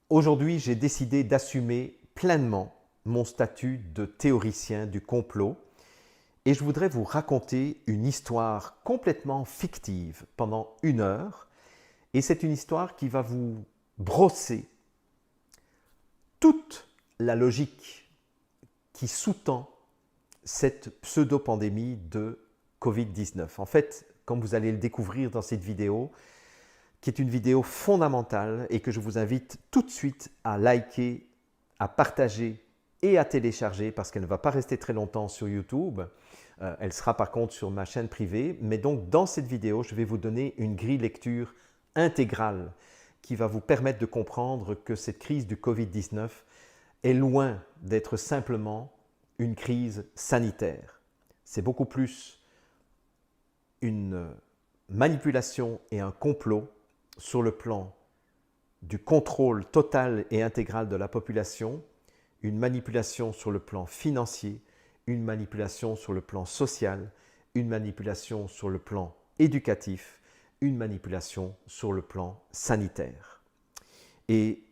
Aujourd'hui, j'ai décidé d'assumer pleinement mon statut de théoricien du complot et je voudrais vous raconter une histoire complètement fictive pendant 1 heure. Et c'est une histoire qui va vous brosser toute la logique qui sous-tend cette pseudo-pandémie de Covid-19. En fait, comme vous allez le découvrir dans cette vidéo, qui est une vidéo fondamentale et que je vous invite tout de suite à liker, à partager et à télécharger parce qu'elle ne va pas rester très longtemps sur YouTube. Elle sera par contre sur ma chaîne privée. Mais donc dans cette vidéo, je vais vous donner une grille lecture intégrale qui va vous permettre de comprendre que cette crise du Covid-19 est loin d'être simplement une crise sanitaire. C'est beaucoup plus une manipulation et un complot sur le plan du contrôle total et intégral de la population, une manipulation sur le plan financier, une manipulation sur le plan social, une manipulation sur le plan éducatif, une manipulation sur le plan sanitaire. Et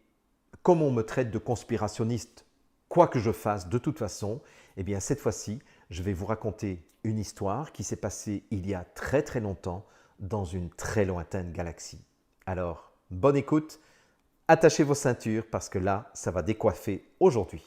comme on me traite de conspirationniste, quoi que je fasse de toute façon, eh bien cette fois-ci, je vais vous raconter une histoire qui s'est passée il y a très très longtemps dans une très lointaine galaxie. Alors, bonne écoute, attachez vos ceintures parce que là, ça va décoiffer aujourd'hui.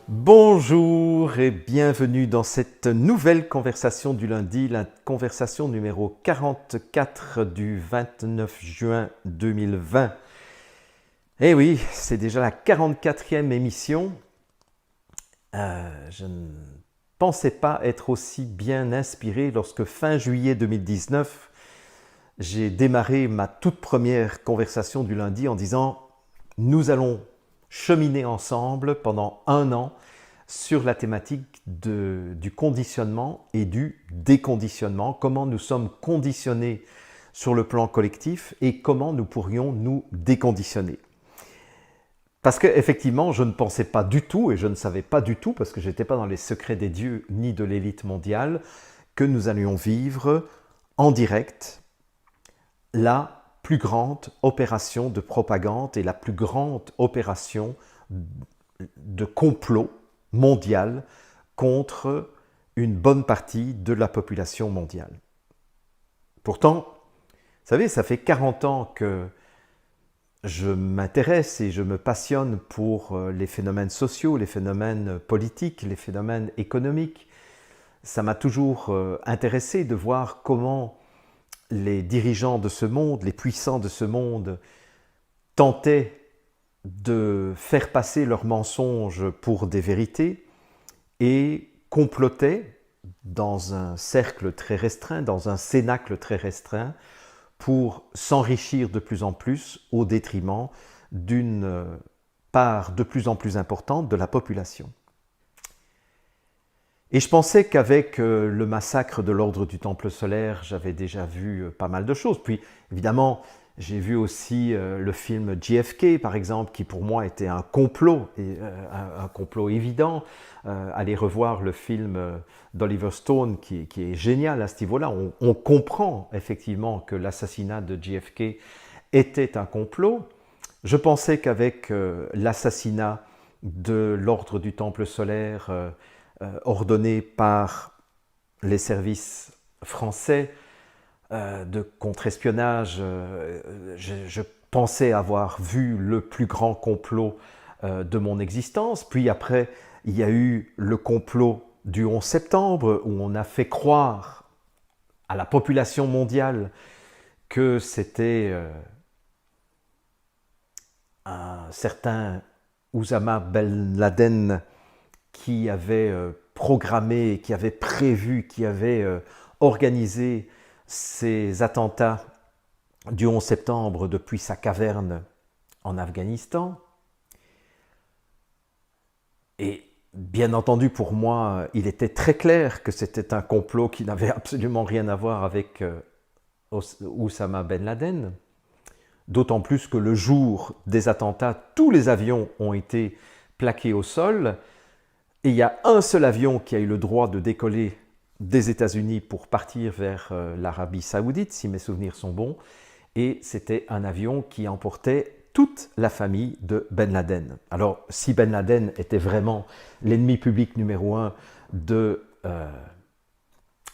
Bonjour et bienvenue dans cette nouvelle conversation du lundi, la conversation numéro 44 du 29 juin 2020. Eh oui, c'est déjà la 44e émission. Je ne pensais pas être aussi bien inspiré lorsque fin juillet 2019, j'ai démarré ma toute première conversation du lundi en disant « Nous allons cheminer ensemble pendant 1 an sur la thématique du conditionnement et du déconditionnement, comment nous sommes conditionnés sur le plan collectif et comment nous pourrions nous déconditionner. » Parce qu'effectivement, je ne pensais pas du tout, et je ne savais pas du tout, parce que je n'étais pas dans les secrets des dieux ni de l'élite mondiale, que nous allions vivre en direct la plus grande opération de propagande et la plus grande opération de complot mondial contre une bonne partie de la population mondiale. Pourtant, vous savez, ça fait 40 ans que je m'intéresse et je me passionne pour les phénomènes sociaux, les phénomènes politiques, les phénomènes économiques. Ça m'a toujours intéressé de voir comment les dirigeants de ce monde, les puissants de ce monde, tentaient de faire passer leurs mensonges pour des vérités et complotaient dans un cercle très restreint, dans un cénacle très restreint, pour s'enrichir de plus en plus au détriment d'une part de plus en plus importante de la population. Et je pensais qu'avec le massacre de l'ordre du Temple solaire, j'avais déjà vu pas mal de choses. Puis évidemment, j'ai vu aussi le film JFK, par exemple, qui pour moi était un complot, un complot évident. Allez revoir le film d'Oliver Stone, qui est génial à ce niveau-là. On comprend effectivement que l'assassinat de JFK était un complot. Je pensais qu'avec l'assassinat de l'ordre du Temple solaire, ordonné par les services français de contre-espionnage, je pensais avoir vu le plus grand complot de mon existence. Puis après, il y a eu le complot du 11 septembre où on a fait croire à la population mondiale que c'était un certain Oussama Ben Laden qui avait programmé, qui avait prévu, qui avait organisé ces attentats du 11 septembre depuis sa caverne en Afghanistan. Et bien entendu, pour moi, il était très clair que c'était un complot qui n'avait absolument rien à voir avec Oussama Ben Laden. D'autant plus que le jour des attentats, tous les avions ont été plaqués au sol. Et il y a un seul avion qui a eu le droit de décoller des États-Unis pour partir vers l'Arabie Saoudite, si mes souvenirs sont bons. Et c'était un avion qui emportait toute la famille de Ben Laden. Alors, si Ben Laden était vraiment l'ennemi public numéro 1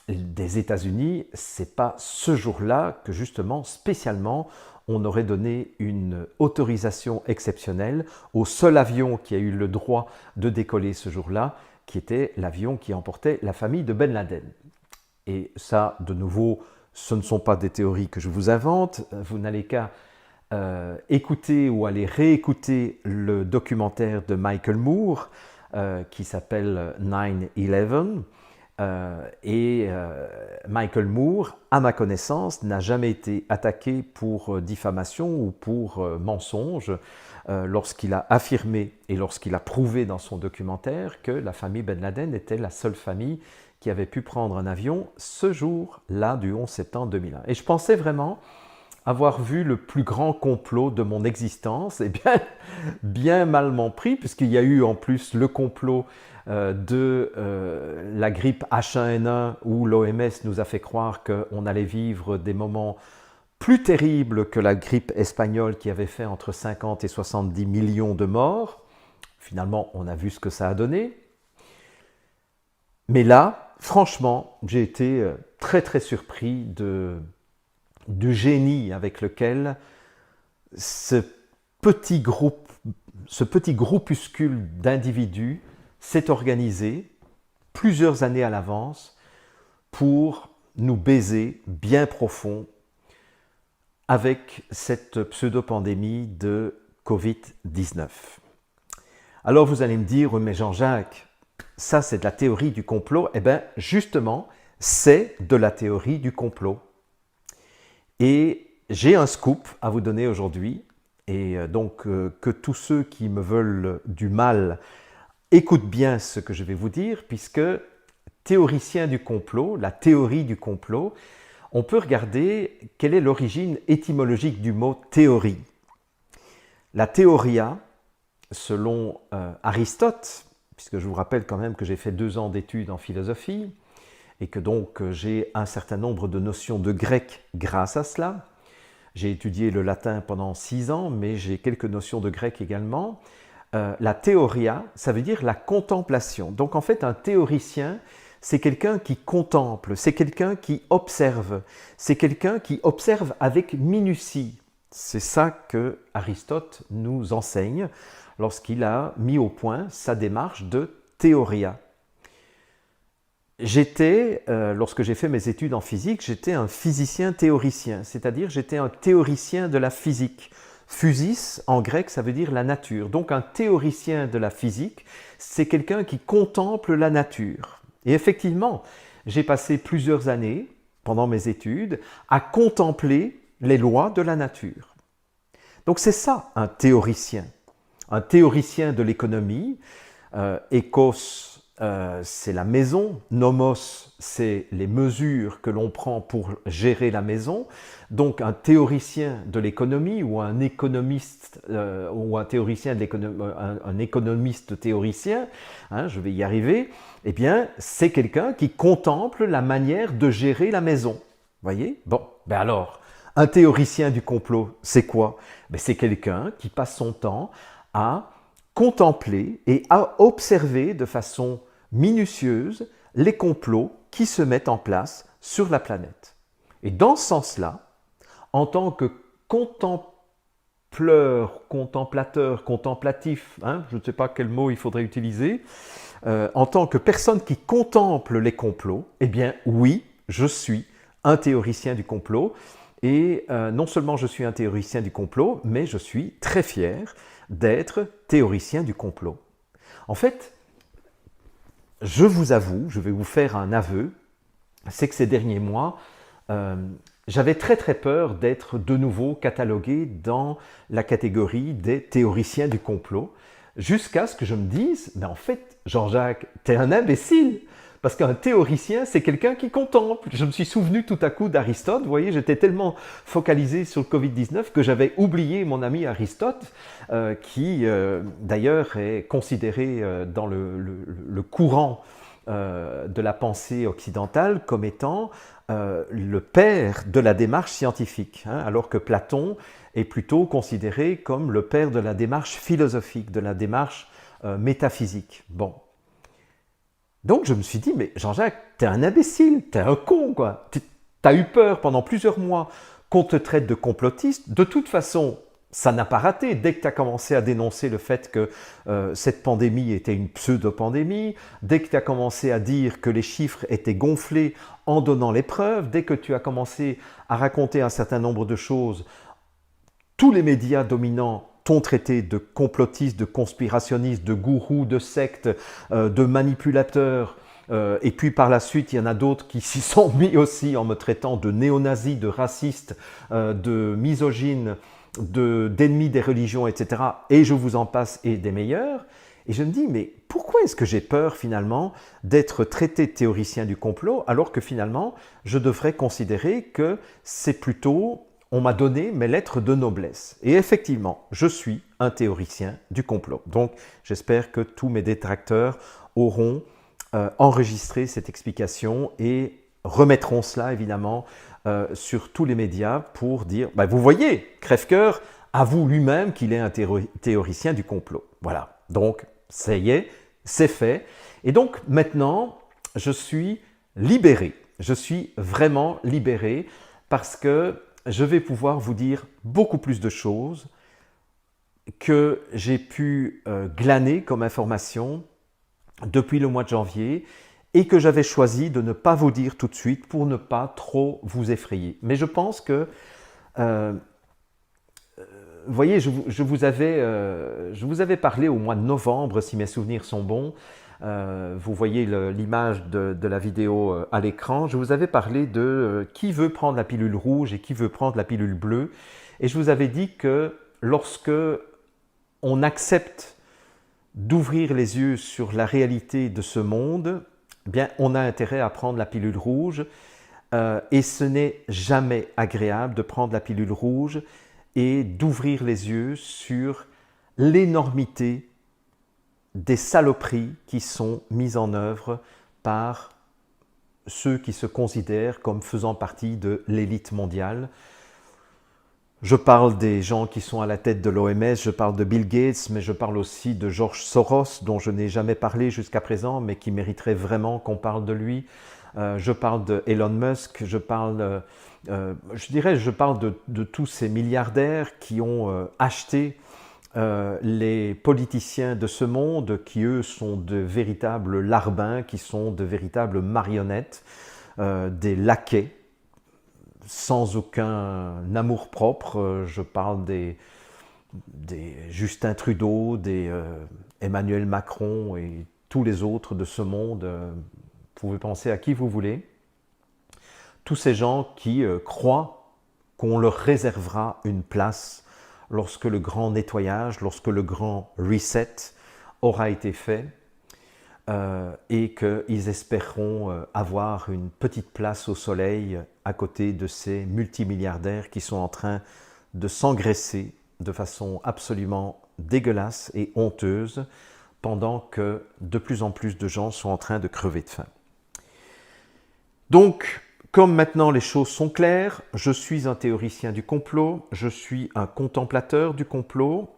des États-Unis, c'est pas ce jour-là que justement, spécialement, on aurait donné une autorisation exceptionnelle au seul avion qui a eu le droit de décoller ce jour-là, qui était l'avion qui emportait la famille de Ben Laden. Et ça, de nouveau, ce ne sont pas des théories que je vous invente, vous n'allez qu'à écouter ou aller réécouter le documentaire de Michael Moore qui s'appelle 9/11. Michael Moore, à ma connaissance, n'a jamais été attaqué pour diffamation ou pour mensonge lorsqu'il a affirmé et lorsqu'il a prouvé dans son documentaire que la famille Ben Laden était la seule famille qui avait pu prendre un avion ce jour-là du 11 septembre 2001. Et je pensais vraiment avoir vu le plus grand complot de mon existence, et bien malement pris, puisqu'il y a eu en plus le complot de la grippe H1N1 où l'OMS nous a fait croire qu'on allait vivre des moments plus terribles que la grippe espagnole qui avait fait entre 50 et 70 millions de morts. Finalement, on a vu ce que ça a donné. Mais là, franchement, j'ai été très très surpris du génie avec lequel ce petit groupuscule d'individus s'est organisé plusieurs années à l'avance pour nous baiser bien profond avec cette pseudo-pandémie de Covid-19. Alors vous allez me dire, mais Jean-Jacques, ça c'est de la théorie du complot. Eh bien justement, c'est de la théorie du complot. Et j'ai un scoop à vous donner aujourd'hui, et donc que tous ceux qui me veulent du mal écoutent bien ce que je vais vous dire, puisque théoricien du complot, la théorie du complot, on peut regarder quelle est l'origine étymologique du mot théorie. La théoria, selon Aristote, puisque je vous rappelle quand même que j'ai fait 2 ans d'études en philosophie, et que donc j'ai un certain nombre de notions de grec grâce à cela. J'ai étudié le latin pendant 6 ans, mais j'ai quelques notions de grec également. La théoria, ça veut dire la contemplation. Donc en fait, un théoricien, c'est quelqu'un qui contemple, c'est quelqu'un qui observe, c'est quelqu'un qui observe avec minutie. C'est ça que Aristote nous enseigne lorsqu'il a mis au point sa démarche de théoria. Lorsque j'ai fait mes études en physique, j'étais un physicien théoricien, c'est-à-dire j'étais un théoricien de la physique. Physis, en grec, ça veut dire la nature. Donc un théoricien de la physique, c'est quelqu'un qui contemple la nature. Et effectivement, j'ai passé plusieurs années, pendant mes études, à contempler les lois de la nature. Donc c'est ça, un théoricien. Un théoricien de l'économie, écos, c'est la maison, nomos, c'est les mesures que l'on prend pour gérer la maison. Donc un théoricien de l'économie ou un économiste ou un théoricien de l'économie, un économiste théoricien, hein, je vais y arriver, eh bien c'est quelqu'un qui contemple la manière de gérer la maison. Voyez? Bon, ben alors, un théoricien du complot, c'est quoi? Ben c'est quelqu'un qui passe son temps à contempler et à observer de façon minutieuse les complots qui se mettent en place sur la planète. Et dans ce sens-là, en tant que contemplateur, contemplatif, hein, je ne sais pas quel mot il faudrait utiliser, en tant que personne qui contemple les complots, eh bien oui, je suis un théoricien du complot. Et non seulement je suis un théoricien du complot, mais je suis très fier d'être théoricien du complot. En fait, je vous avoue, je vais vous faire un aveu, c'est que ces derniers mois, j'avais très très peur d'être de nouveau catalogué dans la catégorie des théoriciens du complot, jusqu'à ce que je me dise, mais en fait, Jean-Jacques, t'es un imbécile, parce qu'un théoricien, c'est quelqu'un qui contemple. Je me suis souvenu tout à coup d'Aristote, vous voyez, j'étais tellement focalisé sur le Covid-19 que j'avais oublié mon ami Aristote, qui d'ailleurs est considéré dans le courant de la pensée occidentale comme étant le père de la démarche scientifique, hein, alors que Platon est plutôt considéré comme le père de la démarche philosophique, de la démarche métaphysique. Bon. Donc je me suis dit, mais Jean-Jacques, t'es un imbécile, t'es un con, quoi. T'as eu peur pendant plusieurs mois qu'on te traite de complotiste. De toute façon, ça n'a pas raté. Dès que tu as commencé à dénoncer le fait que cette pandémie était une pseudo-pandémie, dès que tu as commencé à dire que les chiffres étaient gonflés en donnant les preuves, dès que tu as commencé à raconter un certain nombre de choses, tous les médias dominants t'ont traité de complotiste, de conspirationniste, de gourou, de secte, de manipulateur. Et puis par la suite, il y en a d'autres qui s'y sont mis aussi en me traitant de néo-nazi, de raciste, de misogyne, d'ennemis des religions, etc. Et je vous en passe, et des meilleurs. Et je me dis, mais pourquoi est-ce que j'ai peur finalement d'être traité de théoricien du complot alors que finalement je devrais considérer que c'est plutôt, on m'a donné mes lettres de noblesse. Et effectivement, je suis un théoricien du complot. Donc j'espère que tous mes détracteurs auront enregistré cette explication et remettront cela évidemment sur tous les médias pour dire, bah, vous voyez, Crèvecoeur avoue lui-même qu'il est un théoricien du complot. Voilà, donc ça y est, c'est fait. Et donc maintenant, je suis libéré. Je suis vraiment libéré parce que je vais pouvoir vous dire beaucoup plus de choses que j'ai pu glaner comme information depuis le mois de janvier et que j'avais choisi de ne pas vous dire tout de suite pour ne pas trop vous effrayer. Mais je pense que, vous voyez, je vous avais parlé au mois de novembre, si mes souvenirs sont bons. Vous voyez l'image de la vidéo à l'écran. Je vous avais parlé de qui veut prendre la pilule rouge et qui veut prendre la pilule bleue. Et je vous avais dit que lorsque on accepte d'ouvrir les yeux sur la réalité de ce monde, eh bien, on a intérêt à prendre la pilule rouge et ce n'est jamais agréable de prendre la pilule rouge et d'ouvrir les yeux sur l'énormité des saloperies qui sont mises en œuvre par ceux qui se considèrent comme faisant partie de l'élite mondiale. Je parle des gens qui sont à la tête de l'OMS, je parle de Bill Gates, mais je parle aussi de George Soros, dont je n'ai jamais parlé jusqu'à présent, mais qui mériterait vraiment qu'on parle de lui. Je parle de Elon Musk, je parle de tous ces milliardaires qui ont acheté les politiciens de ce monde, qui eux sont de véritables larbins, qui sont de véritables marionnettes, des laquais, sans aucun amour-propre. Je parle des Justin Trudeau, des Emmanuel Macron et tous les autres de ce monde. Vous pouvez penser à qui vous voulez. Tous ces gens qui croient qu'on leur réservera une place lorsque le grand nettoyage, lorsque le grand reset aura été fait, et qu'ils espéreront avoir une petite place au soleil à côté de ces multimilliardaires qui sont en train de s'engraisser de façon absolument dégueulasse et honteuse pendant que de plus en plus de gens sont en train de crever de faim. Donc, comme maintenant les choses sont claires, je suis un théoricien du complot, je suis un contemplateur du complot,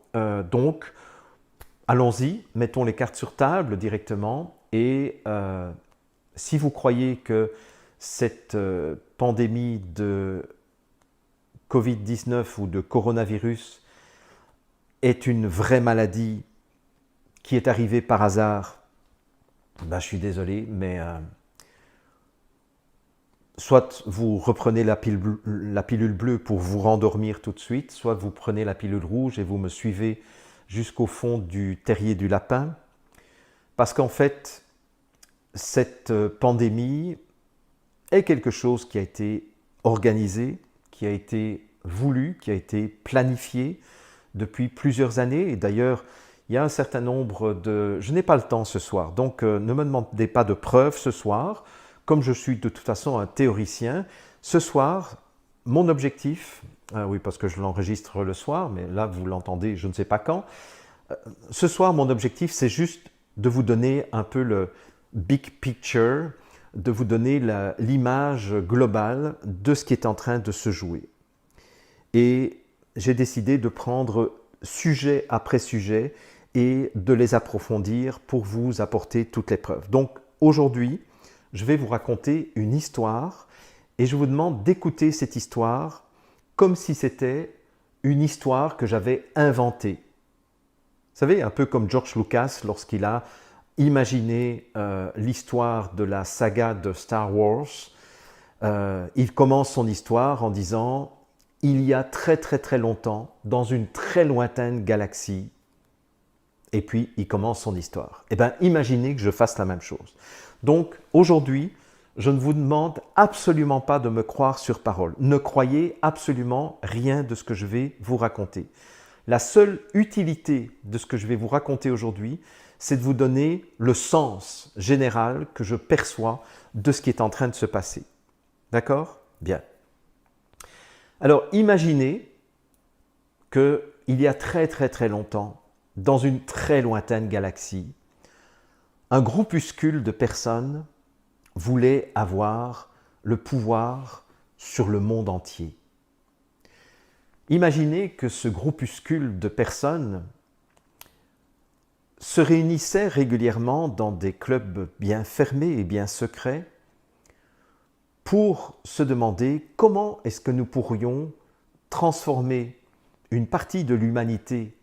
donc allons-y, mettons les cartes sur table directement et si vous croyez que cette pandémie de Covid-19 ou de coronavirus est une vraie maladie qui est arrivée par hasard, ben, je suis désolé, mais soit vous reprenez la pilule bleue pour vous rendormir tout de suite, soit vous prenez la pilule rouge et vous me suivez jusqu'au fond du terrier du lapin, parce qu'en fait, cette pandémie est quelque chose qui a été organisé, qui a été voulu, qui a été planifié depuis plusieurs années. Et d'ailleurs, il y a un certain nombre de... Je n'ai pas le temps ce soir, donc ne me demandez pas de preuves ce soir. Comme je suis de toute façon un théoricien, ce soir, mon objectif, oui parce que je l'enregistre le soir, mais là vous l'entendez je ne sais pas quand, ce soir mon objectif c'est juste de vous donner un peu le big picture, de vous donner l'image globale de ce qui est en train de se jouer. Et j'ai décidé de prendre sujet après sujet et de les approfondir pour vous apporter toutes les preuves. Donc aujourd'hui, je vais vous raconter une histoire et je vous demande d'écouter cette histoire comme si c'était une histoire que j'avais inventée. Vous savez, un peu comme George Lucas lorsqu'il a imaginé l'histoire de la saga de Star Wars. Il commence son histoire en disant « Il y a très très très longtemps, dans une très lointaine galaxie », et puis il commence son histoire. Eh bien, imaginez que je fasse la même chose. Donc, aujourd'hui, je ne vous demande absolument pas de me croire sur parole. Ne croyez absolument rien de ce que je vais vous raconter. La seule utilité de ce que je vais vous raconter aujourd'hui, c'est de vous donner le sens général que je perçois de ce qui est en train de se passer. D'accord? Bien. Alors, imaginez qu'il y a très très très longtemps, dans une très lointaine galaxie, un groupuscule de personnes voulait avoir le pouvoir sur le monde entier. Imaginez que ce groupuscule de personnes se réunissait régulièrement dans des clubs bien fermés et bien secrets pour se demander comment est-ce que nous pourrions transformer une partie de l'humanité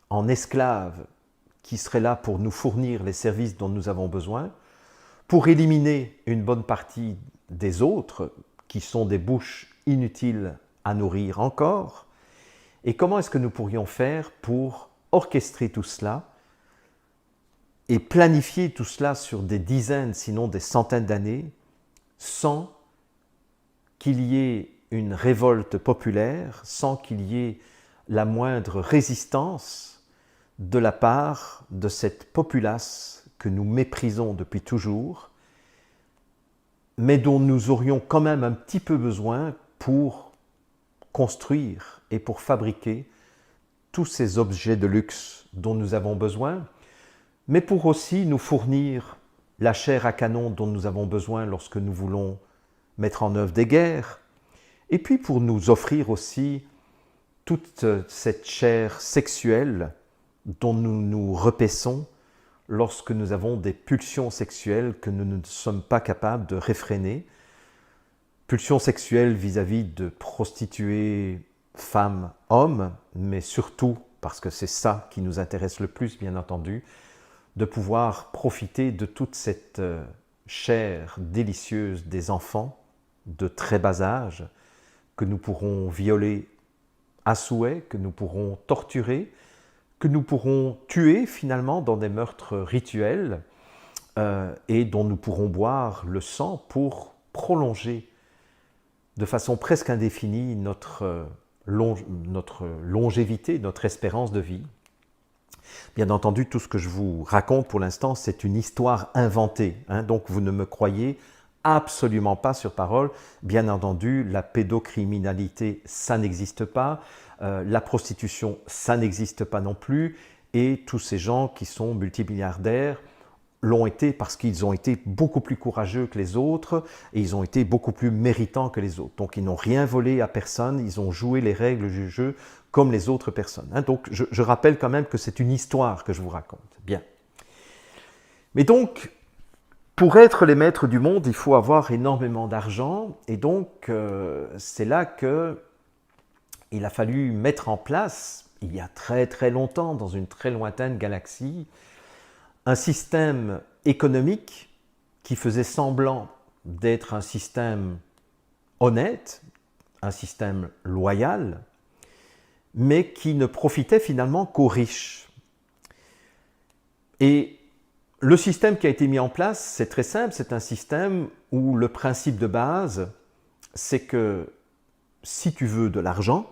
en esclaves qui seraient là pour nous fournir les services dont nous avons besoin, pour éliminer une bonne partie des autres qui sont des bouches inutiles à nourrir encore, et comment est-ce que nous pourrions faire pour orchestrer tout cela et planifier tout cela sur des dizaines, sinon des centaines d'années, sans qu'il y ait une révolte populaire, sans qu'il y ait la moindre résistance de la part de cette populace que nous méprisons depuis toujours, mais dont nous aurions quand même un petit peu besoin pour construire et pour fabriquer tous ces objets de luxe dont nous avons besoin, mais pour aussi nous fournir la chair à canon dont nous avons besoin lorsque nous voulons mettre en œuvre des guerres, et puis pour nous offrir aussi toute cette chair sexuelle dont nous nous repaissons lorsque nous avons des pulsions sexuelles que nous ne sommes pas capables de réfréner. Pulsions sexuelles vis-à-vis de prostituées, femmes, hommes, mais surtout, parce que c'est ça qui nous intéresse le plus, bien entendu, de pouvoir profiter de toute cette chair délicieuse des enfants de très bas âge, que nous pourrons violer à souhait, que nous pourrons torturer, que nous pourrons tuer finalement dans des meurtres rituels et dont nous pourrons boire le sang pour prolonger de façon presque indéfinie notre longévité, notre espérance de vie. Bien entendu, tout ce que je vous raconte pour l'instant, c'est une histoire inventée, hein, donc vous ne me croyez absolument pas sur parole. Bien entendu, la pédocriminalité, ça n'existe pas, la prostitution, ça n'existe pas non plus, et tous ces gens qui sont multimilliardaires l'ont été parce qu'ils ont été beaucoup plus courageux que les autres et ils ont été beaucoup plus méritants que les autres. Donc ils n'ont rien volé à personne, ils ont joué les règles du jeu comme les autres personnes. Hein. Donc je rappelle quand même que c'est une histoire que je vous raconte. Bien. Mais donc, pour être les maîtres du monde, il faut avoir énormément d'argent et donc c'est là qu'il a fallu mettre en place, il y a très très longtemps, dans une très lointaine galaxie, un système économique qui faisait semblant d'être un système honnête, un système loyal, mais qui ne profitait finalement qu'aux riches. Et Le système qui a été mis en place, c'est très simple, c'est un système où le principe de base, c'est que si tu veux de l'argent,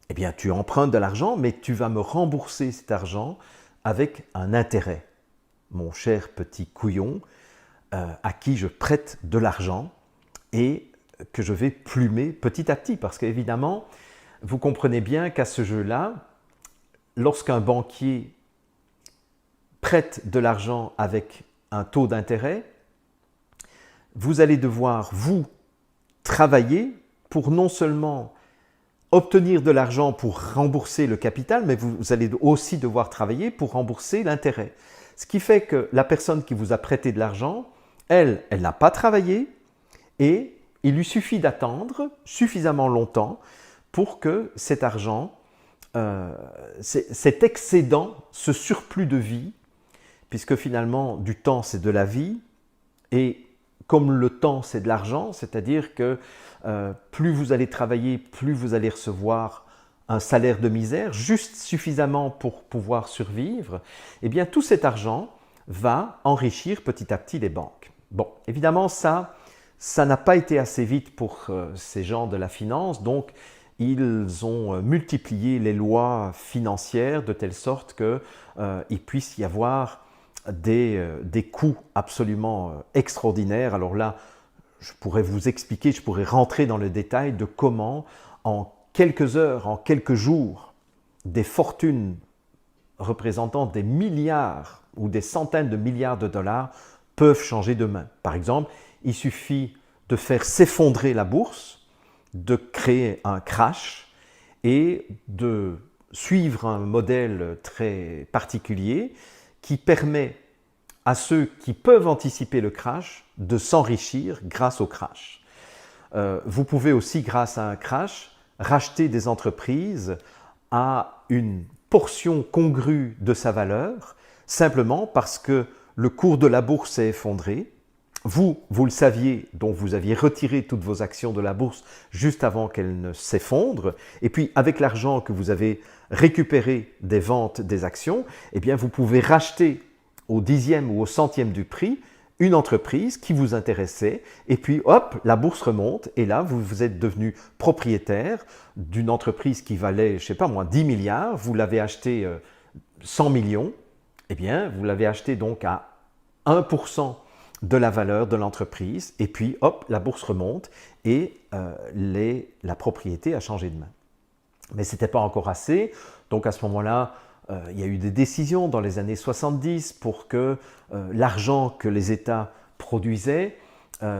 eh bien tu empruntes de l'argent, mais tu vas me rembourser cet argent avec un intérêt. Mon cher petit couillon, à qui je prête de l'argent et que je vais plumer petit à petit. Parce qu'évidemment, vous comprenez bien qu'à ce jeu-là, lorsqu'un banquier prête de l'argent avec un taux d'intérêt, vous allez devoir, vous, travailler pour non seulement obtenir de l'argent pour rembourser le capital, mais vous allez aussi devoir travailler pour rembourser l'intérêt. Ce qui fait que la personne qui vous a prêté de l'argent, elle n'a pas travaillé et il lui suffit d'attendre suffisamment longtemps pour que cet argent, cet excédent, ce surplus de vie, puisque finalement du temps c'est de la vie et comme le temps c'est de l'argent, c'est-à-dire que plus vous allez travailler, plus vous allez recevoir un salaire de misère, juste suffisamment pour pouvoir survivre, eh bien tout cet argent va enrichir petit à petit les banques. Bon, évidemment ça n'a pas été assez vite pour ces gens de la finance, donc ils ont multiplié les lois financières de telle sorte qu'il puisse y avoir des coûts absolument extraordinaires. Alors là, je pourrais vous expliquer, je pourrais rentrer dans le détail de comment en quelques heures, en quelques jours, des fortunes représentant des milliards ou des centaines de milliards de dollars peuvent changer de main. Par exemple, il suffit de faire s'effondrer la bourse, de créer un crash et de suivre un modèle très particulier qui permet à ceux qui peuvent anticiper le crash de s'enrichir grâce au crash. Vous pouvez aussi, grâce à un crash, racheter des entreprises à une portion congrue de sa valeur, simplement parce que le cours de la bourse s'est effondré. Vous le saviez, donc vous aviez retiré toutes vos actions de la bourse juste avant qu'elles ne s'effondrent. Et puis, avec l'argent que vous avez récupéré des ventes des actions, eh bien, vous pouvez racheter au dixième ou au centième du prix une entreprise qui vous intéressait et puis hop, la bourse remonte et là vous êtes devenu propriétaire d'une entreprise qui valait, je ne sais pas moi, 10 milliards, vous l'avez acheté 100 millions, eh bien vous l'avez acheté donc à 1% de la valeur de l'entreprise et puis hop, la bourse remonte et la propriété a changé de main. Mais ce n'était pas encore assez, donc à ce moment-là, il y a eu des décisions dans les années 70 pour que l'argent que les États produisaient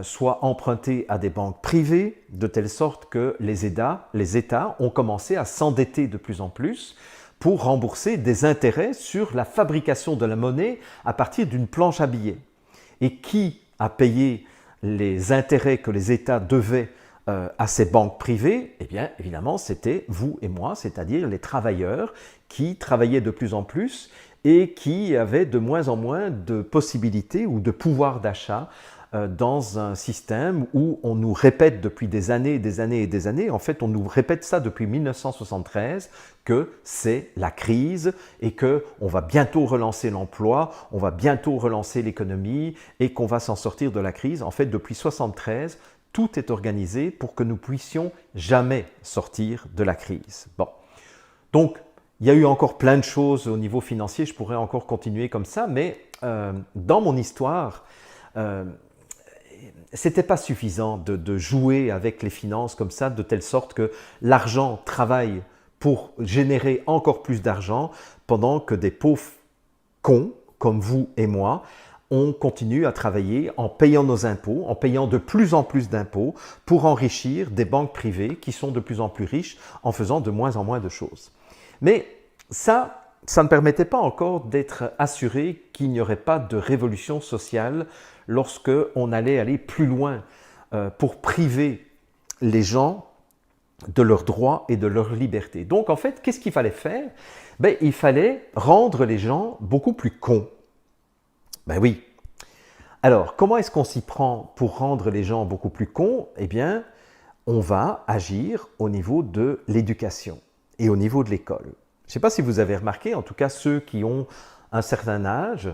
soit emprunté à des banques privées, de telle sorte que les États ont commencé à s'endetter de plus en plus pour rembourser des intérêts sur la fabrication de la monnaie à partir d'une planche à billets. Et qui a payé les intérêts que les États devaient à ces banques privées? Eh bien, évidemment, c'était vous et moi, c'est-à-dire les travailleurs qui travaillaient de plus en plus et qui avaient de moins en moins de possibilités ou de pouvoir d'achat dans un système où on nous répète depuis des années et des années et des années, en fait on nous répète ça depuis 1973, que c'est la crise et qu'on va bientôt relancer l'emploi, on va bientôt relancer l'économie et qu'on va s'en sortir de la crise. En fait, depuis 1973, tout est organisé pour que nous puissions jamais sortir de la crise. Bon, donc il y a eu encore plein de choses au niveau financier, je pourrais encore continuer comme ça, mais dans mon histoire, c'était pas suffisant de jouer avec les finances comme ça, de telle sorte que l'argent travaille pour générer encore plus d'argent, pendant que des pauvres cons, comme vous et moi, on continue à travailler en payant nos impôts, en payant de plus en plus d'impôts pour enrichir des banques privées qui sont de plus en plus riches en faisant de moins en moins de choses. Mais ça ne permettait pas encore d'être assuré qu'il n'y aurait pas de révolution sociale lorsque on allait aller plus loin pour priver les gens de leurs droits et de leur liberté. Donc en fait, qu'est-ce qu'il fallait faire? Il fallait rendre les gens beaucoup plus cons. Ben oui. Alors, comment est-ce qu'on s'y prend pour rendre les gens beaucoup plus cons? Eh bien, on va agir au niveau de l'éducation et au niveau de l'école. Je ne sais pas si vous avez remarqué, en tout cas ceux qui ont un certain âge,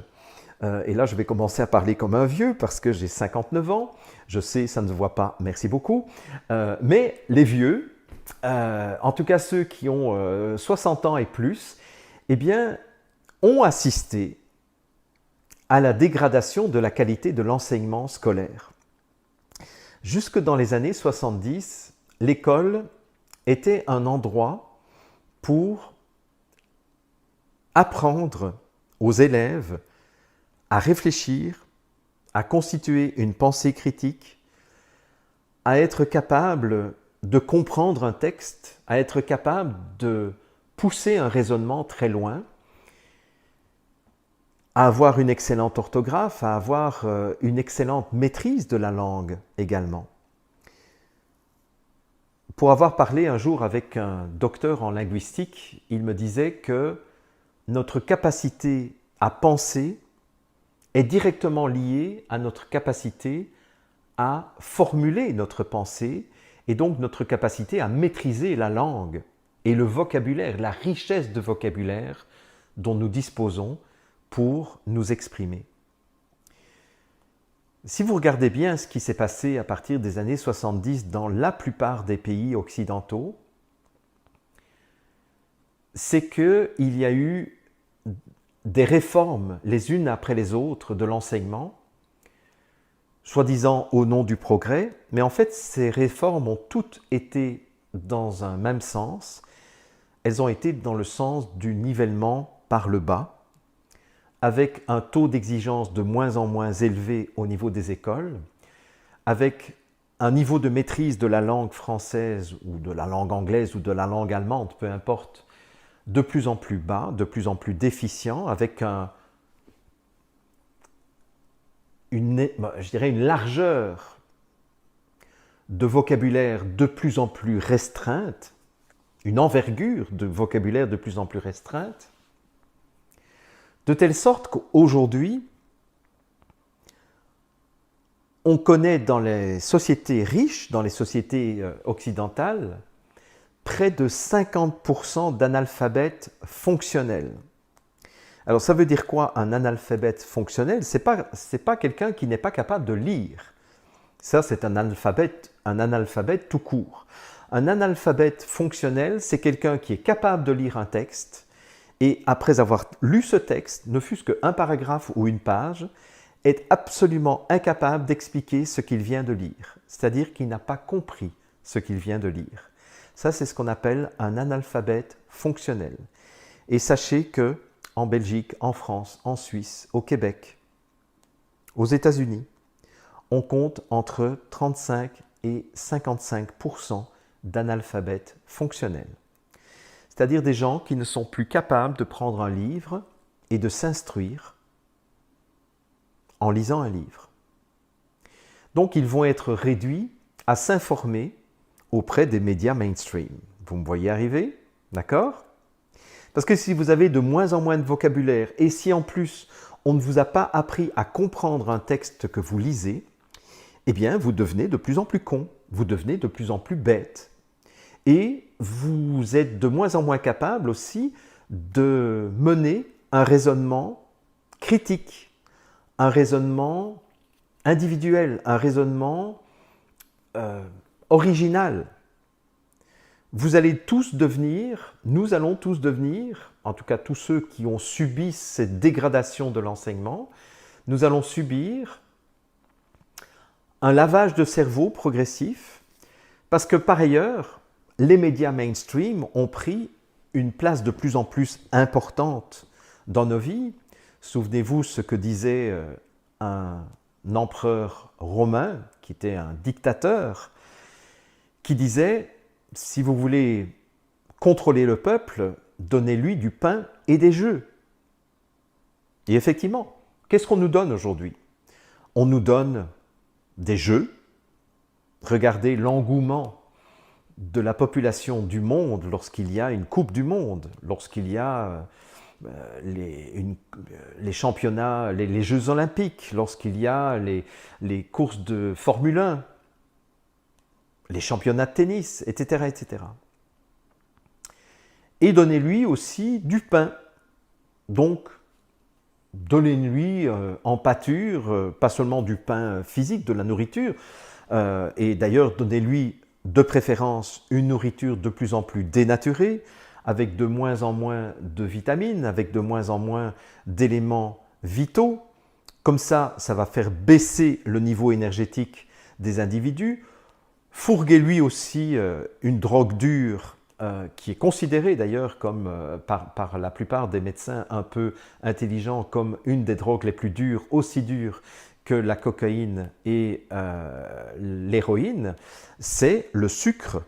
Et là, je vais commencer à parler comme un vieux parce que j'ai 59 ans. Je sais, ça ne se voit pas, merci beaucoup. Mais les vieux, en tout cas ceux qui ont 60 ans et plus, eh bien, ont assisté à la dégradation de la qualité de l'enseignement scolaire. Jusque dans les années 70, l'école était un endroit pour apprendre aux élèves à réfléchir, à constituer une pensée critique, à être capable de comprendre un texte, à être capable de pousser un raisonnement très loin, à avoir une excellente orthographe, à avoir une excellente maîtrise de la langue également. Pour avoir parlé un jour avec un docteur en linguistique, il me disait que notre capacité à penser est directement liée à notre capacité à formuler notre pensée et donc notre capacité à maîtriser la langue et le vocabulaire, la richesse de vocabulaire dont nous disposons pour nous exprimer. Si vous regardez bien ce qui s'est passé à partir des années 70 dans la plupart des pays occidentaux, c'est qu'il y a eu des réformes les unes après les autres de l'enseignement, soi-disant au nom du progrès, mais en fait ces réformes ont toutes été dans un même sens, elles ont été dans le sens du nivellement par le bas, avec un taux d'exigence de moins en moins élevé au niveau des écoles, avec un niveau de maîtrise de la langue française ou de la langue anglaise ou de la langue allemande, peu importe, de plus en plus bas, de plus en plus déficient, avec une largeur de vocabulaire de plus en plus restreinte, une envergure de vocabulaire de plus en plus restreinte, de telle sorte qu'aujourd'hui, on connaît dans les sociétés riches, dans les sociétés occidentales, près de 50% d'analphabètes fonctionnels. Alors ça veut dire quoi un analphabète fonctionnel? C'est pas quelqu'un qui n'est pas capable de lire. Ça, c'est un analphabète tout court. Un analphabète fonctionnel, c'est quelqu'un qui est capable de lire un texte et après avoir lu ce texte, ne fût-ce qu'un paragraphe ou une page, est absolument incapable d'expliquer ce qu'il vient de lire. C'est-à-dire qu'il n'a pas compris ce qu'il vient de lire. Ça, c'est ce qu'on appelle un analphabète fonctionnel. Et sachez que en Belgique, en France, en Suisse, au Québec, aux États-Unis, on compte entre 35 et 55% d'analphabètes fonctionnels. C'est-à-dire des gens qui ne sont plus capables de prendre un livre et de s'instruire en lisant un livre. Donc, ils vont être réduits à s'informer auprès des médias mainstream. Vous me voyez arriver? D'accord? Parce que si vous avez de moins en moins de vocabulaire et si en plus on ne vous a pas appris à comprendre un texte que vous lisez, eh bien vous devenez de plus en plus con, vous devenez de plus en plus bête. Et vous êtes de moins en moins capable aussi de mener un raisonnement critique, un raisonnement individuel, un raisonnement original. Vous allez tous devenir, nous allons tous devenir, en tout cas tous ceux qui ont subi cette dégradation de l'enseignement, nous allons subir un lavage de cerveau progressif parce que par ailleurs, les médias mainstream ont pris une place de plus en plus importante dans nos vies. Souvenez-vous ce que disait un empereur romain, qui était un dictateur, qui disait « Si vous voulez contrôler le peuple, donnez-lui du pain et des jeux. » Et effectivement, qu'est-ce qu'on nous donne aujourd'hui? On nous donne des jeux. Regardez l'engouement de la population du monde lorsqu'il y a une Coupe du Monde, lorsqu'il y a les championnats, les Jeux Olympiques, lorsqu'il y a les courses de Formule 1, les championnats de tennis, etc., etc. Et donnez-lui aussi du pain. Donc, donnez-lui en pâture, pas seulement du pain physique, de la nourriture, et d'ailleurs donnez-lui de préférence une nourriture de plus en plus dénaturée, avec de moins en moins de vitamines, avec de moins en moins d'éléments vitaux. Comme ça va faire baisser le niveau énergétique des individus. Fourguez-lui aussi une drogue dure qui est considérée d'ailleurs comme par la plupart des médecins un peu intelligents comme une des drogues les plus dures, aussi dures que la cocaïne et l'héroïne, c'est le sucre.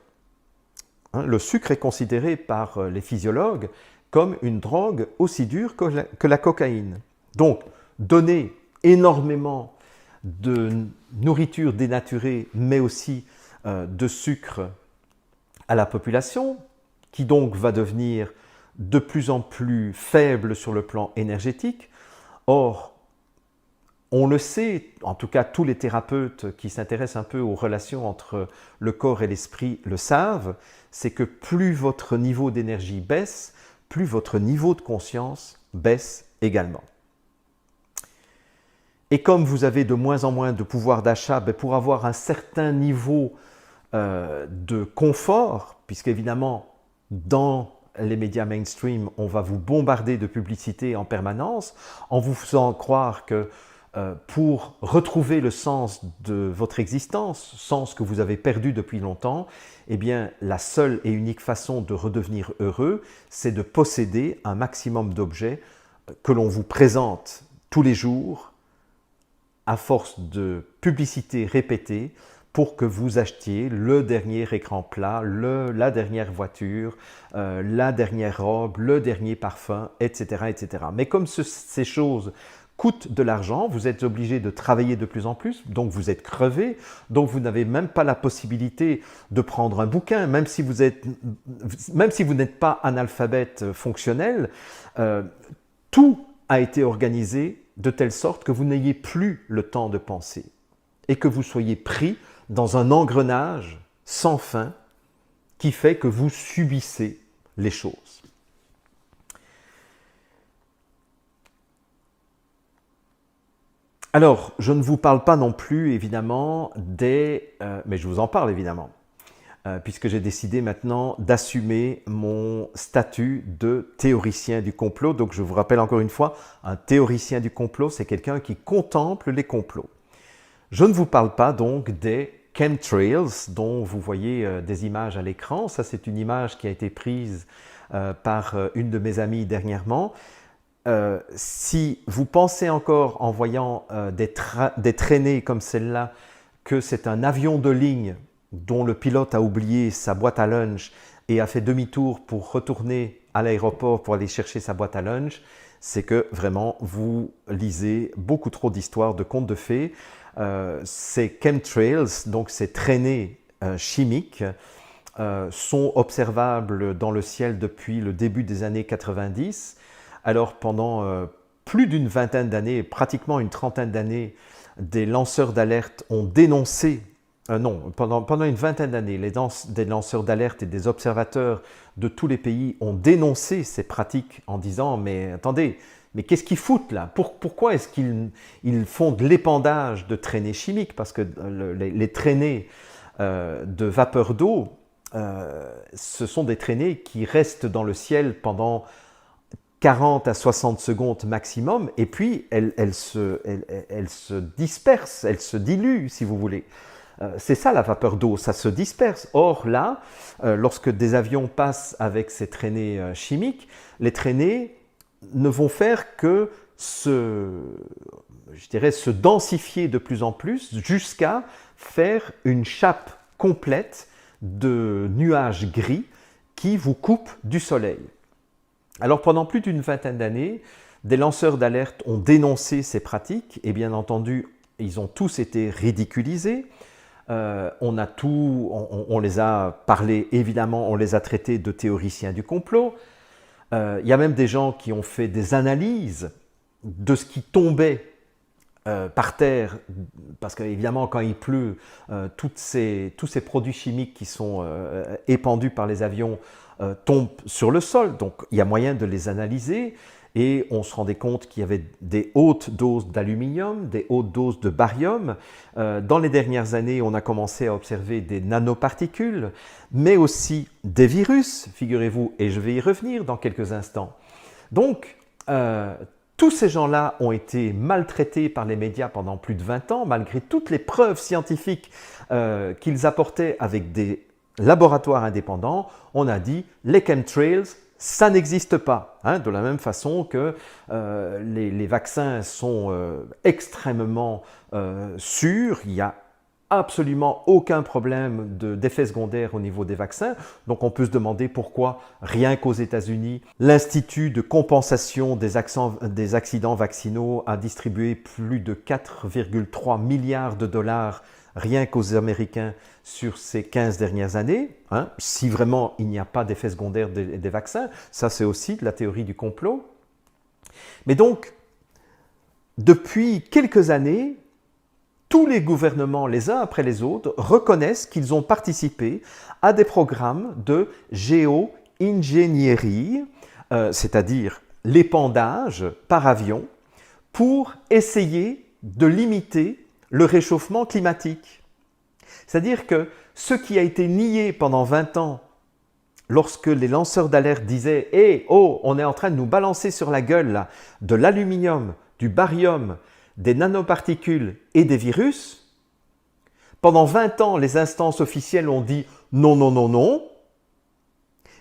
Le sucre est considéré par les physiologues comme une drogue aussi dure que la cocaïne. Donc, donnez énormément de nourriture dénaturée, mais aussi de sucre à la population, qui donc va devenir de plus en plus faible sur le plan énergétique. Or, on le sait, en tout cas tous les thérapeutes qui s'intéressent un peu aux relations entre le corps et l'esprit le savent, c'est que plus votre niveau d'énergie baisse, plus votre niveau de conscience baisse également. Et comme vous avez de moins en moins de pouvoir d'achat, pour avoir un certain niveau de confort, puisqu'évidemment, dans les médias mainstream, on va vous bombarder de publicité en permanence, en vous faisant croire que pour retrouver le sens de votre existence, sens que vous avez perdu depuis longtemps, eh bien, la seule et unique façon de redevenir heureux, c'est de posséder un maximum d'objets que l'on vous présente tous les jours, à force de publicité répétée, pour que vous achetiez le dernier écran plat, la dernière voiture, la dernière robe, le dernier parfum, etc. etc. Mais comme ces choses coûtent de l'argent, vous êtes obligé de travailler de plus en plus, donc vous êtes crevé, donc vous n'avez même pas la possibilité de prendre un bouquin, même si vous n'êtes pas analphabète fonctionnel, tout a été organisé de telle sorte que vous n'ayez plus le temps de penser et que vous soyez pris dans un engrenage sans fin qui fait que vous subissez les choses. Alors, je ne vous parle pas non plus évidemment mais je vous en parle évidemment, puisque j'ai décidé maintenant d'assumer mon statut de théoricien du complot. Donc je vous rappelle encore une fois, un théoricien du complot, c'est quelqu'un qui contemple les complots. Je ne vous parle pas donc des chemtrails dont vous voyez des images à l'écran. Ça, c'est une image qui a été prise par une de mes amies dernièrement. Si vous pensez encore en voyant des traînées comme celle-là que c'est un avion de ligne dont le pilote a oublié sa boîte à lunch et a fait demi-tour pour retourner à l'aéroport pour aller chercher sa boîte à lunch, c'est que vraiment vous lisez beaucoup trop d'histoires de contes de fées. Ces chemtrails, donc ces traînées chimiques, sont observables dans le ciel depuis le début des années 90. Alors pendant plus d'une vingtaine d'années, pratiquement une trentaine d'années, des lanceurs d'alerte ont dénoncé, pendant une vingtaine d'années, des lanceurs d'alerte et des observateurs de tous les pays ont dénoncé ces pratiques en disant « mais attendez, mais qu'est-ce qu'ils foutent là? Pourquoi est-ce qu'ils font de l'épandage de traînées chimiques ?» Parce que les traînées de vapeur d'eau, ce sont des traînées qui restent dans le ciel pendant 40 à 60 secondes maximum, et puis elles se dispersent, elles se diluent, si vous voulez. C'est ça la vapeur d'eau, ça se disperse. Or là, lorsque des avions passent avec ces traînées chimiques, les traînées ne vont faire que se densifier de plus en plus jusqu'à faire une chape complète de nuages gris qui vous coupent du soleil. Alors pendant plus d'une vingtaine d'années, des lanceurs d'alerte ont dénoncé ces pratiques et bien entendu, ils ont tous été ridiculisés. On les a parlé, évidemment, on les a traités de théoriciens du complot. Il y a même des gens qui ont fait des analyses de ce qui tombait par terre, parce qu'évidemment, quand il pleut, tous ces produits chimiques qui sont épandus par les avions tombent sur le sol. Donc, il y a moyen de les analyser. et on se rendait compte qu'il y avait des hautes doses d'aluminium, des hautes doses de barium. Dans les dernières années, on a commencé à observer des nanoparticules, mais aussi des virus, figurez-vous, et je vais y revenir dans quelques instants. Donc, tous ces gens-là ont été maltraités par les médias pendant plus de 20 ans, malgré toutes les preuves scientifiques qu'ils apportaient avec des laboratoires indépendants. On a dit, les chemtrails, ça n'existe pas. Hein, de la même façon que les vaccins sont extrêmement sûrs, il y a absolument aucun problème d'effet secondaire au niveau des vaccins. Donc on peut se demander pourquoi, rien qu'aux États-Unis, l'Institut de compensation des accidents vaccinaux a distribué plus de 4,3 milliards de dollars rien qu'aux Américains sur ces 15 dernières années. Hein, si vraiment il n'y a pas d'effet secondaire des vaccins, ça c'est aussi de la théorie du complot. Mais donc, depuis quelques années, tous les gouvernements, les uns après les autres, reconnaissent qu'ils ont participé à des programmes de géo-ingénierie, c'est-à-dire l'épandage par avion, pour essayer de limiter le réchauffement climatique. C'est-à-dire que ce qui a été nié pendant 20 ans, lorsque les lanceurs d'alerte disaient « Eh, oh, on est en train de nous balancer sur la gueule là, de l'aluminium, du barium, des nanoparticules et des virus », pendant 20 ans, les instances officielles ont dit « non, non, non, non ».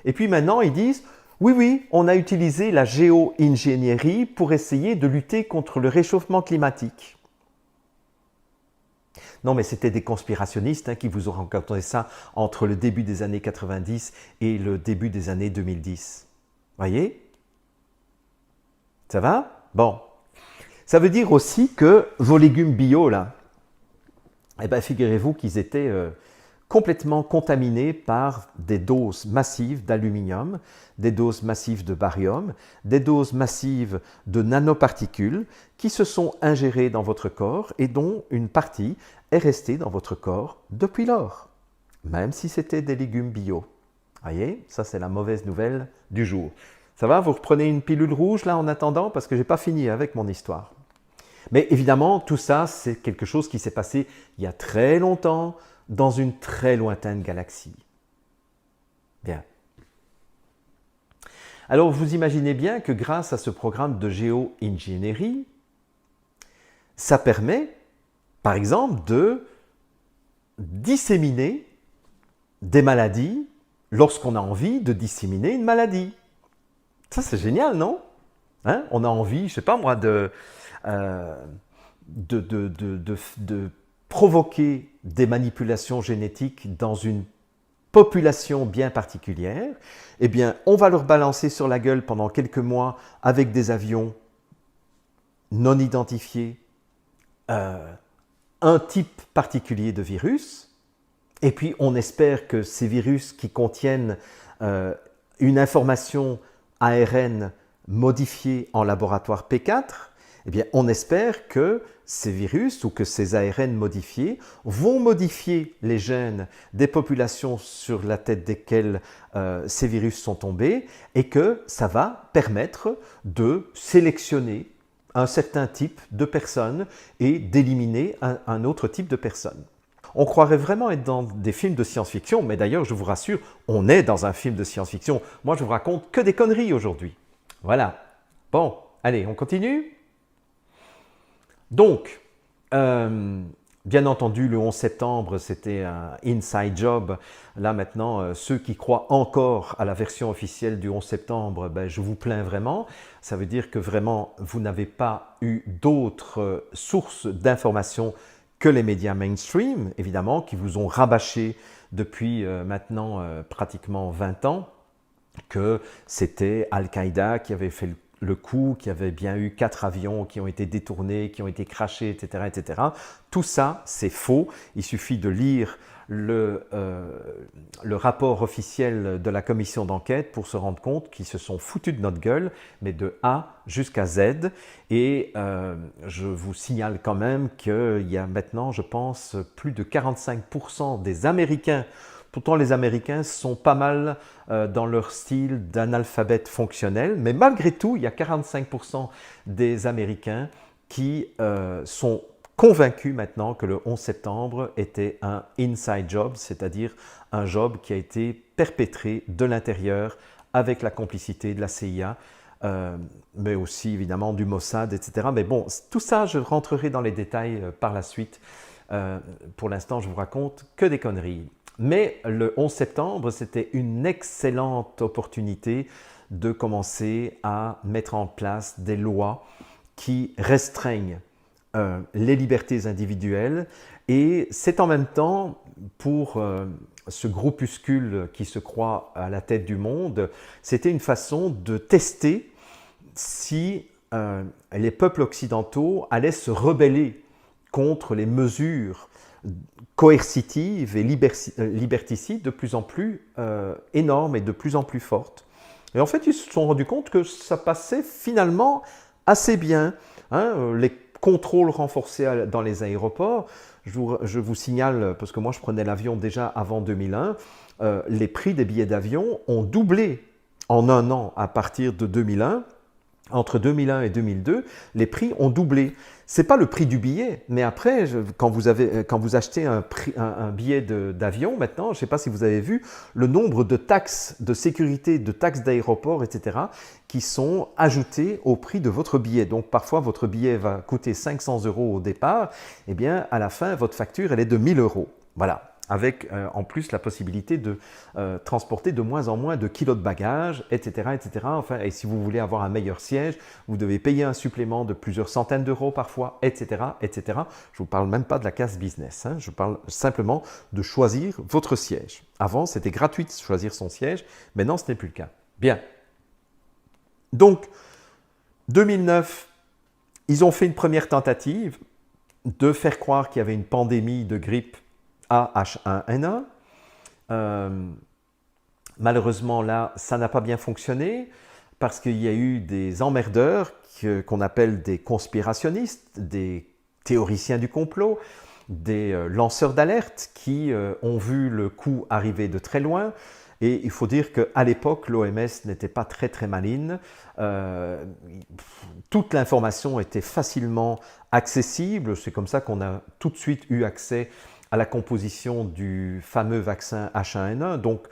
Et puis maintenant, ils disent « oui, oui, on a utilisé la géo-ingénierie pour essayer de lutter contre le réchauffement climatique ». Non, mais c'était des conspirationnistes qui vous ont raconté ça entre le début des années 90 et le début des années 2010. Voyez? Ça va? Bon. Ça veut dire aussi que vos légumes bio, là, eh bien, figurez-vous qu'ils étaient complètement contaminés par des doses massives d'aluminium, des doses massives de barium, des doses massives de nanoparticules qui se sont ingérées dans votre corps et dont une partie est restée dans votre corps depuis lors, même si c'était des légumes bio. Voyez, ça c'est la mauvaise nouvelle du jour. Ça va, vous reprenez une pilule rouge là en attendant parce que je n'ai pas fini avec mon histoire. Mais évidemment, tout ça, c'est quelque chose qui s'est passé il y a très longtemps, dans une très lointaine galaxie. Bien. Alors, vous imaginez bien que grâce à ce programme de géo-ingénierie, ça permet, par exemple, de disséminer des maladies lorsqu'on a envie de disséminer une maladie. Ça, c'est génial, non? Hein? On a envie, je ne sais pas moi, de provoquer des manipulations génétiques dans une population bien particulière, eh bien, on va leur balancer sur la gueule pendant quelques mois avec des avions non identifiés, un type particulier de virus, et puis on espère que ces virus qui contiennent une information ARN modifiée en laboratoire P4, eh bien, on espère que ces virus ou que ces ARN modifiés vont modifier les gènes des populations sur la tête desquelles ces virus sont tombés et que ça va permettre de sélectionner un certain type de personnes et d'éliminer un autre type de personnes. On croirait vraiment être dans des films de science-fiction, mais d'ailleurs, je vous rassure, on est dans un film de science-fiction. Moi, je vous raconte que des conneries aujourd'hui. Voilà. Bon, allez, on continue ? Donc, bien entendu, le 11 septembre, c'était un inside job. Là, maintenant, ceux qui croient encore à la version officielle du 11 septembre, ben, je vous plains vraiment. Ça veut dire que vraiment, vous n'avez pas eu d'autres sources d'informations que les médias mainstream, évidemment, qui vous ont rabâché depuis maintenant pratiquement 20 ans que c'était Al-Qaïda qui avait fait le coup, qu'il y avait bien eu 4 avions qui ont été détournés, qui ont été crashés, etc., etc. Tout ça, c'est faux. Il suffit de lire le rapport officiel de la commission d'enquête pour se rendre compte qu'ils se sont foutus de notre gueule, mais de A jusqu'à Z. Et je vous signale quand même qu'il y a maintenant, je pense, plus de 45% des Américains Pourtant, les Américains sont pas mal dans leur style d'analphabète fonctionnel, mais malgré tout, il y a 45% des Américains qui sont convaincus maintenant que le 11 septembre était un inside job, c'est-à-dire un job qui a été perpétré de l'intérieur avec la complicité de la CIA, mais aussi évidemment du Mossad, etc. Mais bon, tout ça, je rentrerai dans les détails par la suite. Pour l'instant, je vous raconte que des conneries. Mais le 11 septembre, c'était une excellente opportunité de commencer à mettre en place des lois qui restreignent les libertés individuelles. Et c'est en même temps, pour ce groupuscule qui se croit à la tête du monde, c'était une façon de tester si les peuples occidentaux allaient se rebeller contre les mesures coercitives et liberticides de plus en plus énormes et de plus en plus fortes. Et en fait, ils se sont rendus compte que ça passait finalement assez bien. Les contrôles renforcés dans les aéroports, je vous signale, parce que moi je prenais l'avion déjà avant 2001, les prix des billets d'avion ont doublé en un an à partir de 2001. Entre 2001 et 2002, les prix ont doublé. Ce n'est pas le prix du billet, mais après, quand vous achetez un billet d'avion, maintenant, je ne sais pas si vous avez vu, le nombre de taxes de sécurité, de taxes d'aéroport, etc., qui sont ajoutées au prix de votre billet. Donc parfois, votre billet va coûter 500 € au départ, et bien à la fin, votre facture, elle est de 1000 €. Voilà. Avec en plus la possibilité de transporter de moins en moins de kilos de bagages, etc., etc. Enfin, et si vous voulez avoir un meilleur siège, vous devez payer un supplément de plusieurs centaines d'euros parfois, etc., etc. Je ne vous parle même pas de la classe business, je parle simplement de choisir votre siège. Avant, c'était gratuit de choisir son siège, maintenant ce n'est plus le cas. Bien. Donc, 2009, ils ont fait une première tentative de faire croire qu'il y avait une pandémie de grippe H1N1. Malheureusement, là, ça n'a pas bien fonctionné parce qu'il y a eu des emmerdeurs qu'on appelle des conspirationnistes, des théoriciens du complot, des lanceurs d'alerte qui ont vu le coup arriver de très loin. Et il faut dire qu'à l'époque, l'OMS n'était pas très très maligne. Toute l'information était facilement accessible. C'est comme ça qu'on a tout de suite eu accès à la composition du fameux vaccin H1N1. Donc,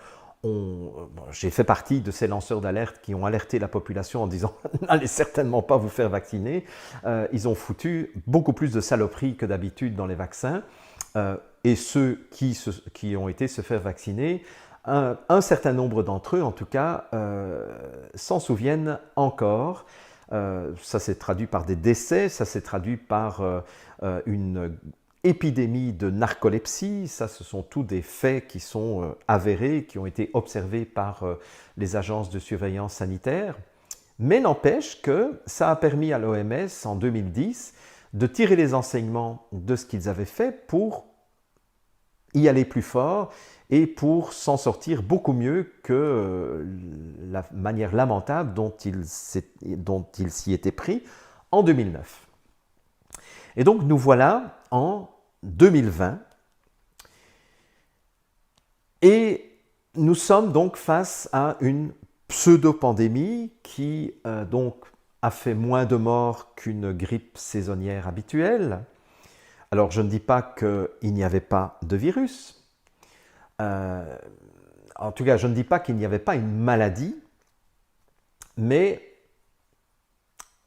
j'ai fait partie de ces lanceurs d'alerte qui ont alerté la population en disant « n'allez certainement pas vous faire vacciner ». Ils ont foutu beaucoup plus de saloperies que d'habitude dans les vaccins. Et ceux qui ont été se faire vacciner, un certain nombre d'entre eux, en tout cas, s'en souviennent encore. Ça s'est traduit par des décès, ça s'est traduit par une épidémie de narcolepsie. Ça, ce sont tous des faits qui sont avérés, qui ont été observés par les agences de surveillance sanitaire. Mais n'empêche que ça a permis à l'OMS en 2010 de tirer les enseignements de ce qu'ils avaient fait pour y aller plus fort et pour s'en sortir beaucoup mieux que la manière lamentable dont il s'y était pris en 2009. Et donc nous voilà en 2020 et nous sommes donc face à une pseudo-pandémie qui donc a fait moins de morts qu'une grippe saisonnière habituelle. Alors je ne dis pas qu'il n'y avait pas de virus, en tout cas je ne dis pas qu'il n'y avait pas une maladie, mais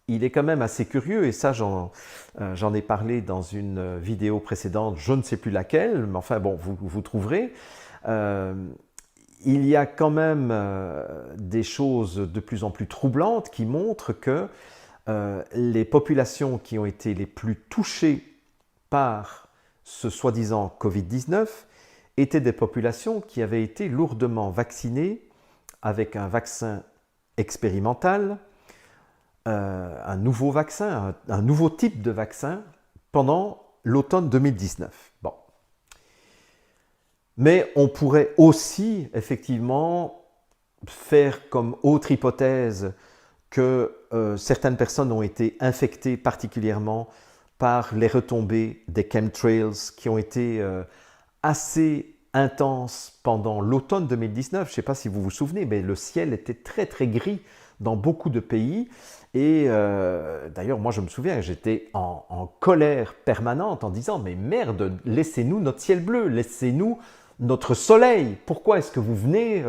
il est quand même assez curieux, et ça j'en ai parlé dans une vidéo précédente, je ne sais plus laquelle, mais enfin bon, vous trouverez. Il y a quand même des choses de plus en plus troublantes qui montrent que les populations qui ont été les plus touchées par ce soi-disant Covid-19 étaient des populations qui avaient été lourdement vaccinées avec un vaccin expérimental, un nouveau vaccin, un nouveau type de vaccin pendant l'automne 2019. Bon. Mais on pourrait aussi effectivement faire comme autre hypothèse que certaines personnes ont été infectées particulièrement par les retombées des chemtrails qui ont été assez intense pendant l'automne 2019. Je ne sais pas si vous vous souvenez, mais le ciel était très très gris dans beaucoup de pays. Et d'ailleurs, moi je me souviens, j'étais en colère permanente en disant « Mais merde, laissez-nous notre ciel bleu, laissez-nous notre soleil. Pourquoi est-ce que vous venez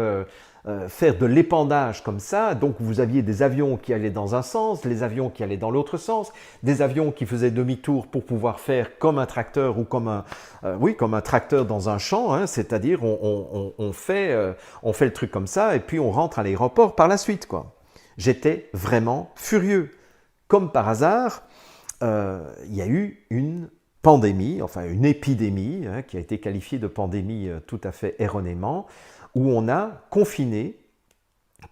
faire de l'épandage comme ça ?» Donc vous aviez des avions qui allaient dans un sens, les avions qui allaient dans l'autre sens, des avions qui faisaient demi-tour pour pouvoir faire comme un tracteur ou comme un tracteur dans un champ, hein, c'est-à-dire on fait le truc comme ça et puis on rentre à l'aéroport par la suite, quoi. J'étais vraiment furieux. Comme par hasard, il y a eu une pandémie, enfin une épidémie, hein, qui a été qualifiée de pandémie tout à fait erronément, où on a confiné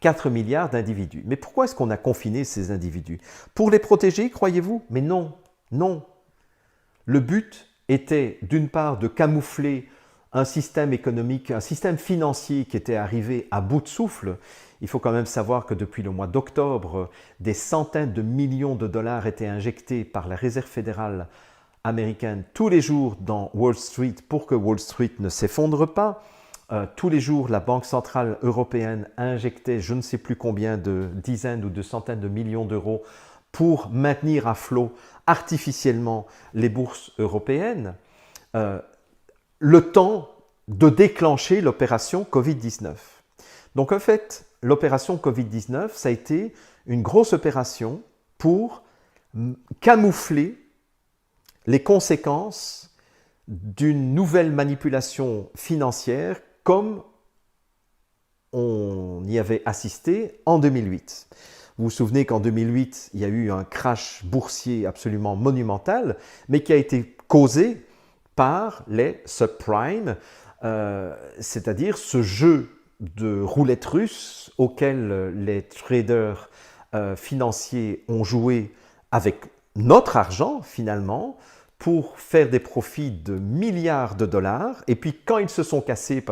4 milliards d'individus. Mais pourquoi est-ce qu'on a confiné ces individus? Pour les protéger, croyez-vous? Mais non, non. Le but était d'une part de camoufler un système économique, un système financier qui était arrivé à bout de souffle. Il faut quand même savoir que depuis le mois d'octobre, des centaines de millions de dollars étaient injectés par la Réserve fédérale américaine tous les jours dans Wall Street pour que Wall Street ne s'effondre pas. Tous les jours, la Banque centrale européenne injectait je ne sais plus combien de dizaines ou de centaines de millions d'euros pour maintenir à flot artificiellement les bourses européennes, le temps de déclencher l'opération Covid-19. Donc en fait, l'opération Covid-19, ça a été une grosse opération pour camoufler les conséquences d'une nouvelle manipulation financière comme on y avait assisté en 2008. Vous vous souvenez qu'en 2008, il y a eu un crash boursier absolument monumental, mais qui a été causé par les subprimes, c'est-à-dire ce jeu de roulette russe auquel les traders financiers ont joué avec notre argent finalement pour faire des profits de milliards de dollars. Et puis quand ils se sont cassés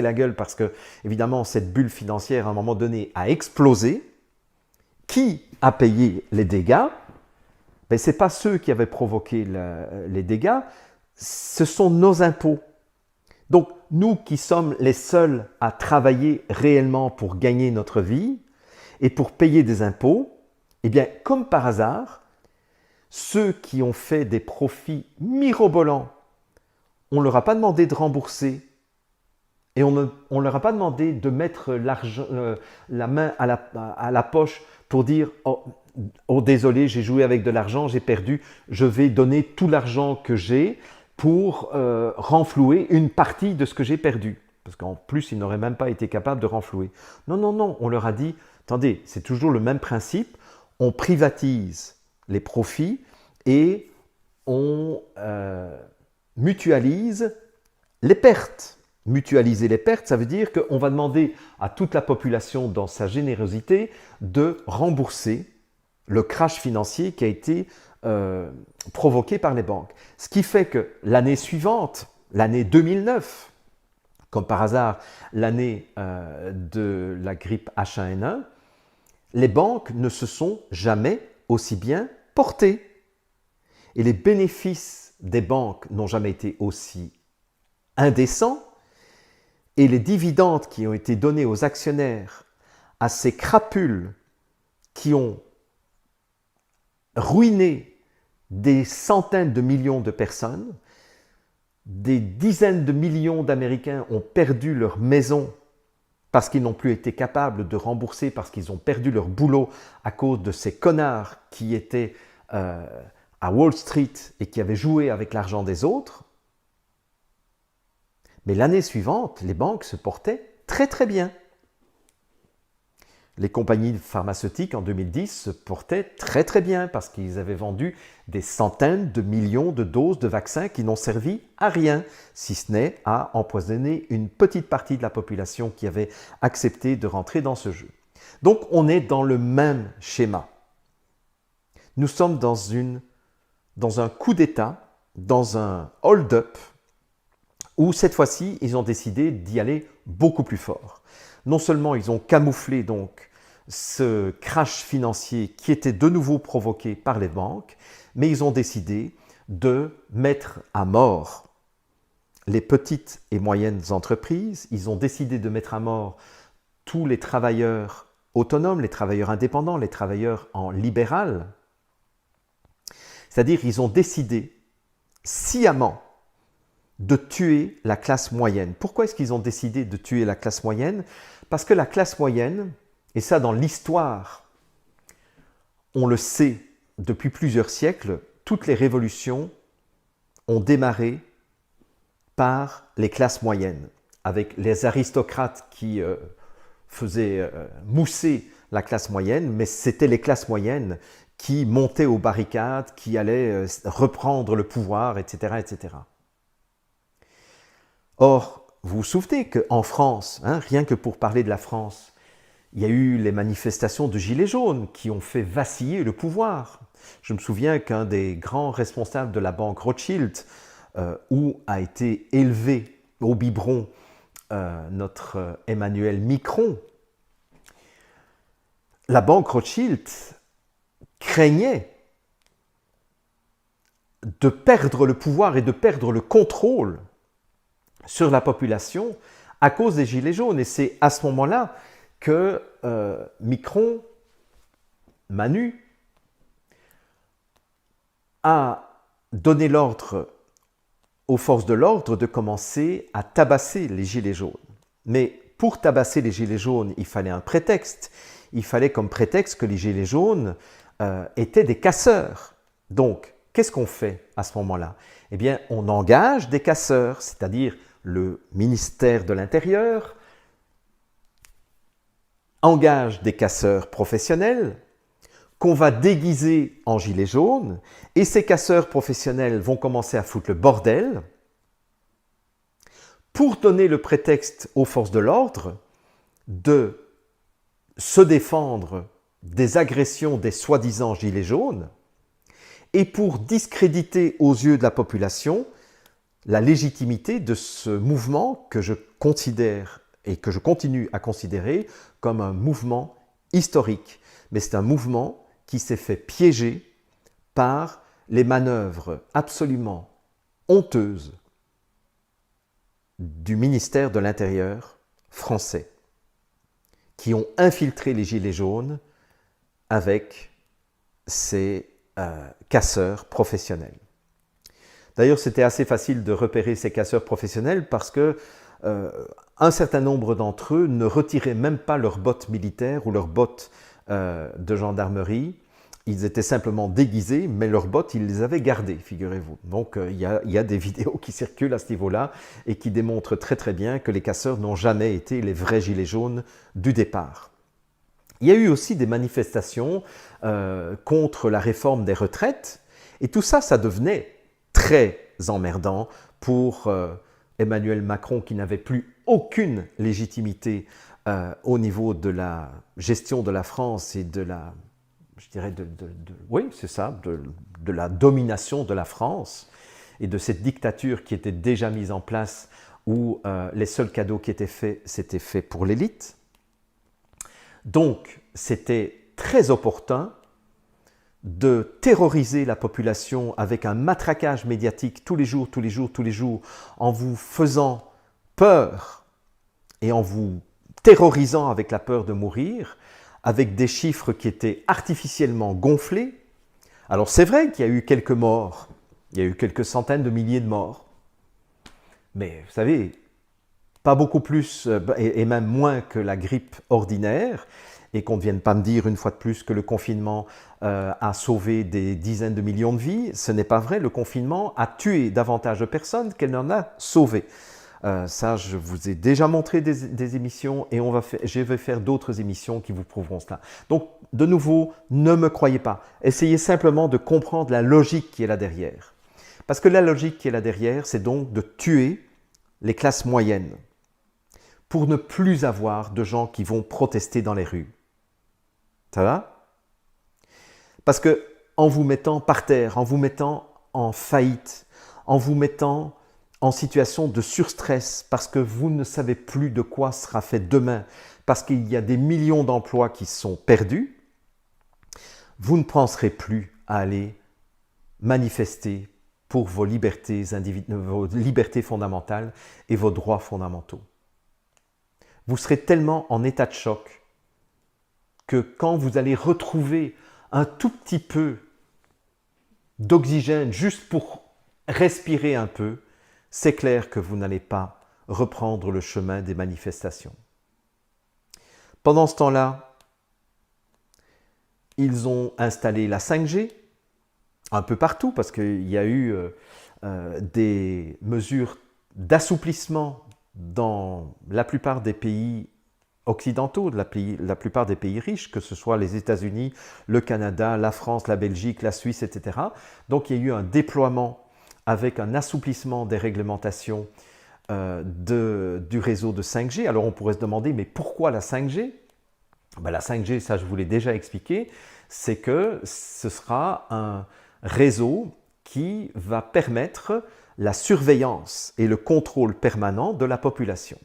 la gueule parce que évidemment cette bulle financière à un moment donné a explosé, qui a payé les dégâts? Ben, ce n'est pas ceux qui avaient provoqué les dégâts, ce sont nos impôts. Donc, nous qui sommes les seuls à travailler réellement pour gagner notre vie et pour payer des impôts, eh bien, comme par hasard, ceux qui ont fait des profits mirobolants, on ne leur a pas demandé de rembourser et on ne leur a pas demandé de mettre la main à la poche pour dire « Oh, désolé, j'ai joué avec de l'argent, j'ai perdu, je vais donner tout l'argent que j'ai » pour renflouer une partie de ce que j'ai perdu. Parce qu'en plus, ils n'auraient même pas été capables de renflouer. Non, non, non, on leur a dit, attendez, c'est toujours le même principe, on privatise les profits et on mutualise les pertes. Mutualiser les pertes, ça veut dire qu'on va demander à toute la population, dans sa générosité, de rembourser le crash financier qui a été provoqué par les banques. Ce qui fait que l'année suivante, l'année 2009, comme par hasard l'année de la grippe H1N1, les banques ne se sont jamais aussi bien portées. Et les bénéfices des banques n'ont jamais été aussi indécents. Et les dividendes qui ont été donnés aux actionnaires à ces crapules qui ont ruiné des centaines de millions de personnes, des dizaines de millions d'Américains ont perdu leur maison parce qu'ils n'ont plus été capables de rembourser, parce qu'ils ont perdu leur boulot à cause de ces connards qui étaient à Wall Street et qui avaient joué avec l'argent des autres. Mais l'année suivante, les banques se portaient très très bien. Les compagnies pharmaceutiques en 2010 se portaient très très bien parce qu'ils avaient vendu des centaines de millions de doses de vaccins qui n'ont servi à rien, si ce n'est à empoisonner une petite partie de la population qui avait accepté de rentrer dans ce jeu. Donc on est dans le même schéma. Nous sommes dans un coup d'État, dans un hold-up, où cette fois-ci, ils ont décidé d'y aller beaucoup plus fort. Non seulement ils ont camouflé donc ce crash financier qui était de nouveau provoqué par les banques, mais ils ont décidé de mettre à mort les petites et moyennes entreprises, ils ont décidé de mettre à mort tous les travailleurs autonomes, les travailleurs indépendants, les travailleurs en libéral. C'est-à-dire ils ont décidé sciemment de tuer la classe moyenne. Pourquoi est-ce qu'ils ont décidé de tuer la classe moyenne? Parce que la classe moyenne, et ça dans l'histoire, on le sait depuis plusieurs siècles, toutes les révolutions ont démarré par les classes moyennes, avec les aristocrates qui faisaient mousser la classe moyenne, mais c'était les classes moyennes qui montaient aux barricades, qui allaient reprendre le pouvoir, etc., etc. Or, vous vous souvenez qu'en France, rien que pour parler de la France, il y a eu les manifestations de Gilets jaunes qui ont fait vaciller le pouvoir. Je me souviens qu'un des grands responsables de la banque Rothschild, où a été élevé au biberon notre Emmanuel Micron, la banque Rothschild craignait de perdre le pouvoir et de perdre le contrôle sur la population à cause des Gilets jaunes. Et c'est à ce moment-là que Micron, Manu, a donné l'ordre aux forces de l'ordre de commencer à tabasser les Gilets jaunes. Mais pour tabasser les Gilets jaunes, il fallait un prétexte. Il fallait comme prétexte que les Gilets jaunes étaient des casseurs. Donc, qu'est-ce qu'on fait à ce moment-là? Eh bien, on engage des casseurs, c'est-à-dire le ministère de l'Intérieur engage des casseurs professionnels qu'on va déguiser en gilets jaunes, et ces casseurs professionnels vont commencer à foutre le bordel pour donner le prétexte aux forces de l'ordre de se défendre des agressions des soi-disant gilets jaunes et pour discréditer aux yeux de la population la légitimité de ce mouvement que je considère et que je continue à considérer comme un mouvement historique. Mais c'est un mouvement qui s'est fait piéger par les manœuvres absolument honteuses du ministère de l'Intérieur français, qui ont infiltré les Gilets jaunes avec ces casseurs professionnels. D'ailleurs, c'était assez facile de repérer ces casseurs professionnels parce que un certain nombre d'entre eux ne retiraient même pas leurs bottes militaires ou leurs bottes de gendarmerie. Ils étaient simplement déguisés, mais leurs bottes, ils les avaient gardées, figurez-vous. Donc, il y a des vidéos qui circulent à ce niveau-là et qui démontrent très très bien que les casseurs n'ont jamais été les vrais gilets jaunes du départ. Il y a eu aussi des manifestations contre la réforme des retraites, et tout ça, ça devenait très emmerdant pour Emmanuel Macron, qui n'avait plus aucune légitimité au niveau de la gestion de la France et de la, je dirais, oui, c'est ça, de la domination de la France et de cette dictature qui était déjà mise en place où les seuls cadeaux qui étaient faits, c'était fait pour l'élite. Donc, c'était très opportun de terroriser la population avec un matraquage médiatique tous les jours, en vous faisant peur et en vous terrorisant avec la peur de mourir, avec des chiffres qui étaient artificiellement gonflés. Alors c'est vrai qu'il y a eu quelques morts, il y a eu quelques centaines de milliers de morts, mais vous savez, pas beaucoup plus et même moins que la grippe ordinaire, et qu'on ne vienne pas me dire une fois de plus que le confinement a sauvé des dizaines de millions de vies. Ce n'est pas vrai, le confinement a tué davantage de personnes qu'elle n'en a sauvé. Ça, je vous ai déjà montré des émissions et je vais faire d'autres émissions qui vous prouveront cela. Donc, de nouveau, ne me croyez pas. Essayez simplement de comprendre la logique qui est là derrière. Parce que la logique qui est là derrière, c'est donc de tuer les classes moyennes pour ne plus avoir de gens qui vont protester dans les rues. Ça va? Parce que en vous mettant par terre, en vous mettant en faillite, en vous mettant en situation de surstress, parce que vous ne savez plus de quoi sera fait demain, parce qu'il y a des millions d'emplois qui sont perdus, vous ne penserez plus à aller manifester pour vos libertés fondamentales et vos droits fondamentaux. Vous serez tellement en état de choc que quand vous allez retrouver un tout petit peu d'oxygène juste pour respirer un peu, c'est clair que vous n'allez pas reprendre le chemin des manifestations. Pendant ce temps-là, ils ont installé la 5G un peu partout parce qu'il y a eu des mesures d'assouplissement dans la plupart des pays occidentaux, la plupart des pays riches, que ce soit les États-Unis, le Canada, la France, la Belgique, la Suisse, etc. Donc il y a eu un déploiement avec un assouplissement des réglementations du réseau de 5G. Alors on pourrait se demander, mais pourquoi la 5G ? La 5G, ça je vous l'ai déjà expliqué, c'est que ce sera un réseau qui va permettre la surveillance et le contrôle permanent de la population.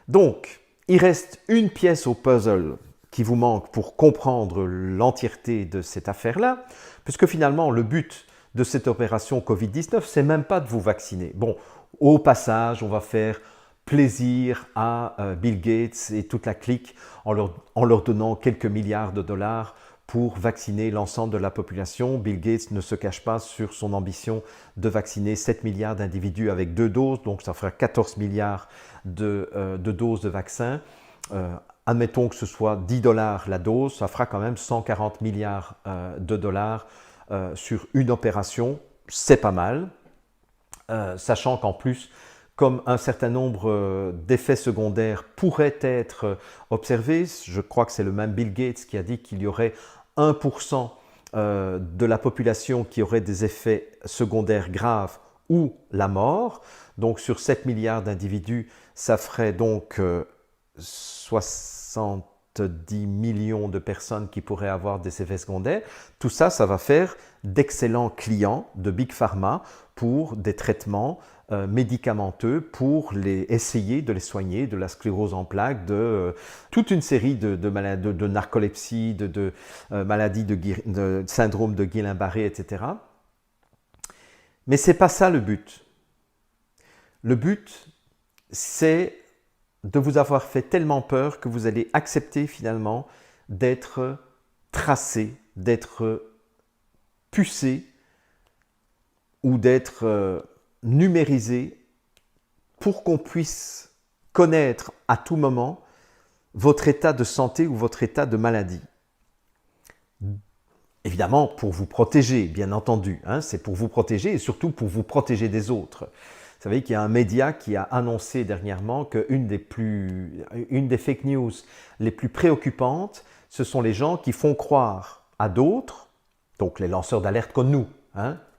Donc, il reste une pièce au puzzle qui vous manque pour comprendre l'entièreté de cette affaire-là, puisque finalement, le but de cette opération Covid-19, c'est même pas de vous vacciner. Bon, au passage, on va faire plaisir à Bill Gates et toute la clique en leur donnant quelques milliards de dollars pour vacciner l'ensemble de la population. Bill Gates ne se cache pas sur son ambition de vacciner 7 milliards d'individus avec 2 doses, donc ça fera 14 milliards de doses de vaccins. Admettons que ce soit 10 $ la dose, ça fera quand même 140 milliards de dollars sur une opération. C'est pas mal, sachant qu'en plus, comme un certain nombre d'effets secondaires pourraient être observés, je crois que c'est le même Bill Gates qui a dit qu'il y aurait 1% de la population qui aurait des effets secondaires graves ou la mort. Donc sur 7 milliards d'individus, ça ferait donc 70 millions de personnes qui pourraient avoir des effets secondaires. Tout ça, ça va faire d'excellents clients de Big Pharma pour des traitements médicamenteux pour essayer de les soigner de la sclérose en plaques, de toute une série de maladies, de narcolepsie, de maladies de syndrome de Guillain-Barré, etc. Mais ce n'est pas ça le but. Le but, c'est de vous avoir fait tellement peur que vous allez accepter finalement d'être tracé, d'être pucé ou d'être numérisé pour qu'on puisse connaître à tout moment votre état de santé ou votre état de maladie. Évidemment, pour vous protéger, bien entendu. C'est pour vous protéger et surtout pour vous protéger des autres. Vous savez qu'il y a un média qui a annoncé dernièrement qu'une des fake news les plus préoccupantes, ce sont les gens qui font croire à d'autres, donc les lanceurs d'alerte comme nous,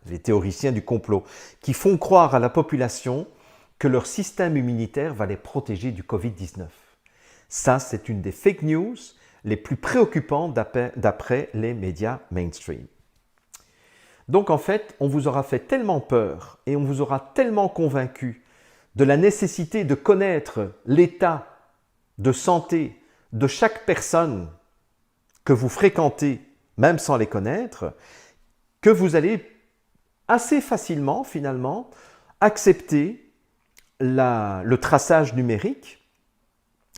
les théoriciens du complot, qui font croire à la population que leur système immunitaire va les protéger du Covid-19. Ça, c'est une des fake news les plus préoccupantes d'après les médias mainstream. Donc en fait, on vous aura fait tellement peur et on vous aura tellement convaincu de la nécessité de connaître l'état de santé de chaque personne que vous fréquentez, même sans les connaître, que vous allez assez facilement, finalement, accepter le traçage numérique,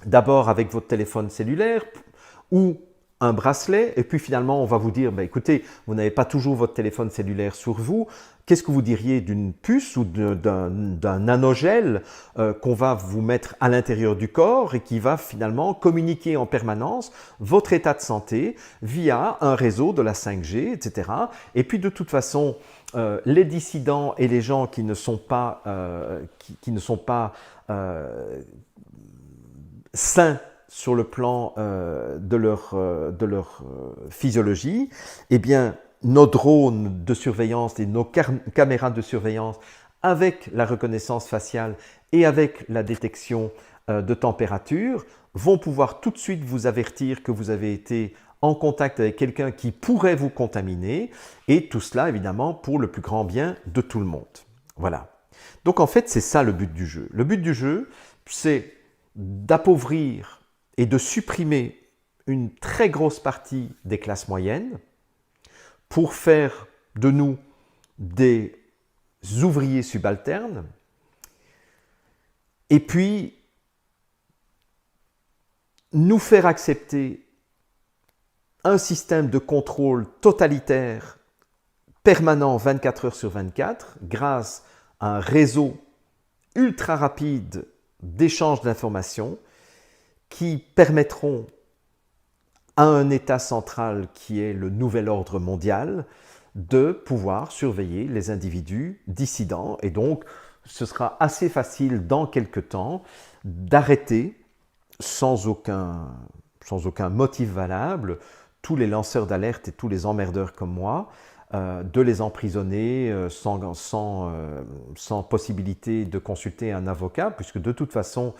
d'abord avec votre téléphone cellulaire ou un bracelet, et puis finalement, on va vous dire, écoutez, vous n'avez pas toujours votre téléphone cellulaire sur vous, qu'est-ce que vous diriez d'une puce ou d'un nanogel qu'on va vous mettre à l'intérieur du corps et qui va finalement communiquer en permanence votre état de santé via un réseau de la 5G, etc. Et puis de toute façon, les dissidents et les gens qui ne sont pas, sains sur le plan de leur physiologie, eh bien, nos drones de surveillance et nos caméras de surveillance avec la reconnaissance faciale et avec la détection de température vont pouvoir tout de suite vous avertir que vous avez été en contact avec quelqu'un qui pourrait vous contaminer, et tout cela évidemment pour le plus grand bien de tout le monde. Voilà. Donc en fait, c'est ça le but du jeu. Le but du jeu, c'est d'appauvrir et de supprimer une très grosse partie des classes moyennes pour faire de nous des ouvriers subalternes, et puis nous faire accepter un système de contrôle totalitaire permanent 24 heures sur 24 grâce à un réseau ultra rapide d'échange d'informations qui permettront à un État central qui est le nouvel ordre mondial de pouvoir surveiller les individus dissidents. Et donc, ce sera assez facile dans quelque temps d'arrêter sans aucun motif valable tous les lanceurs d'alerte et tous les emmerdeurs comme moi, de les emprisonner sans possibilité de consulter un avocat, puisque de toute façon,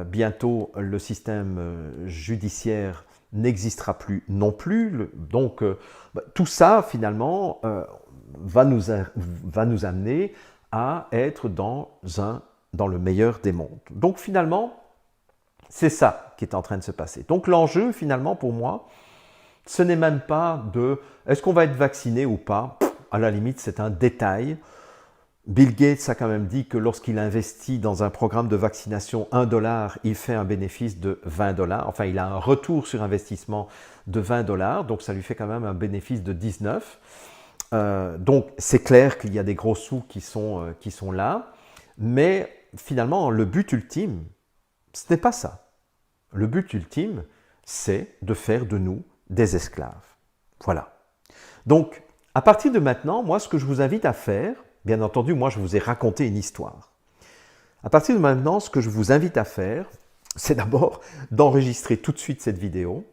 bientôt, le système judiciaire n'existera plus non plus. Donc, tout ça, finalement, va nous amener à être dans le meilleur des mondes. Donc, finalement, c'est ça qui est en train de se passer. Donc, l'enjeu, finalement, pour moi, ce n'est même pas de est-ce qu'on va être vacciné ou pas. À la limite, c'est un détail. Bill Gates a quand même dit que lorsqu'il investit dans un programme de vaccination $1, il fait un bénéfice de $20. Enfin, il a un retour sur investissement de $20, donc ça lui fait quand même un bénéfice de 19. Donc, c'est clair qu'il y a des gros sous qui sont là. Mais finalement, le but ultime, ce n'est pas ça. Le but ultime, c'est de faire de nous des esclaves. Voilà. Donc, à partir de maintenant, moi, ce que je vous invite à faire, bien entendu, moi, je vous ai raconté une histoire. À partir de maintenant, ce que je vous invite à faire, c'est d'abord d'enregistrer tout de suite cette vidéo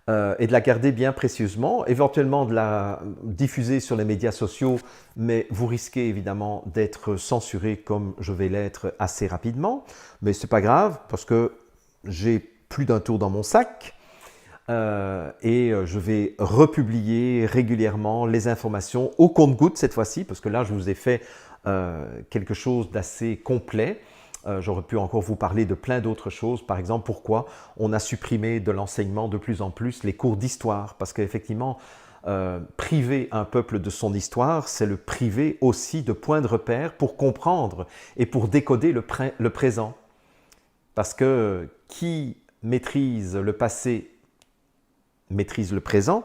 et de la garder bien précieusement, éventuellement de la diffuser sur les médias sociaux, mais vous risquez évidemment d'être censuré comme je vais l'être assez rapidement. Mais ce n'est pas grave, parce que j'ai plus d'un tour dans mon sac. Et je vais republier régulièrement les informations au compte-gouttes cette fois-ci, parce que là, je vous ai fait quelque chose d'assez complet. J'aurais pu encore vous parler de plein d'autres choses. Par exemple, pourquoi on a supprimé de l'enseignement de plus en plus les cours d'histoire. Parce qu'effectivement, priver un peuple de son histoire, c'est le priver aussi de points de repère pour comprendre et pour décoder le présent. Parce que qui maîtrise le passé maîtrise le présent,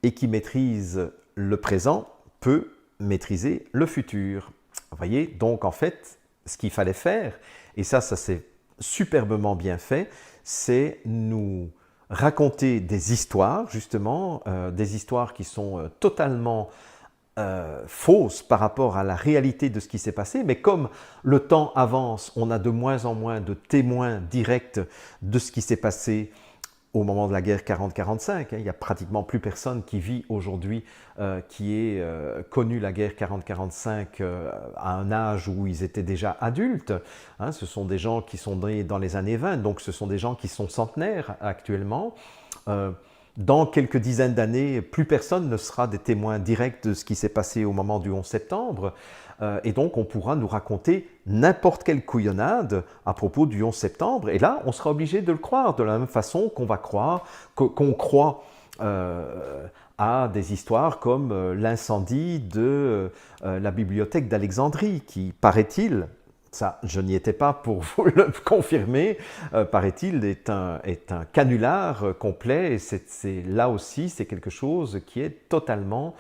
et qui maîtrise le présent peut maîtriser le futur. Vous voyez, donc en fait, ce qu'il fallait faire, et ça c'est superbement bien fait, c'est nous raconter des histoires, justement, des histoires qui sont totalement fausses par rapport à la réalité de ce qui s'est passé, mais comme le temps avance, on a de moins en moins de témoins directs de ce qui s'est passé au moment de la guerre 40-45, il n'y a pratiquement plus personne qui vit aujourd'hui, qui ait connu la guerre 40-45 à un âge où ils étaient déjà adultes. Ce sont des gens qui sont nés dans les années 20, donc ce sont des gens qui sont centenaires actuellement. Dans quelques dizaines d'années, plus personne ne sera des témoins directs de ce qui s'est passé au moment du 11 septembre. Et donc, on pourra nous raconter n'importe quelle couillonnade à propos du 11 septembre. Et là, on sera obligé de le croire, de la même façon qu'on croit à des histoires comme l'incendie de la bibliothèque d'Alexandrie, qui, paraît-il, ça, je n'y étais pas pour vous le confirmer, paraît-il, est un canular complet. Et là aussi, c'est quelque chose qui est totalement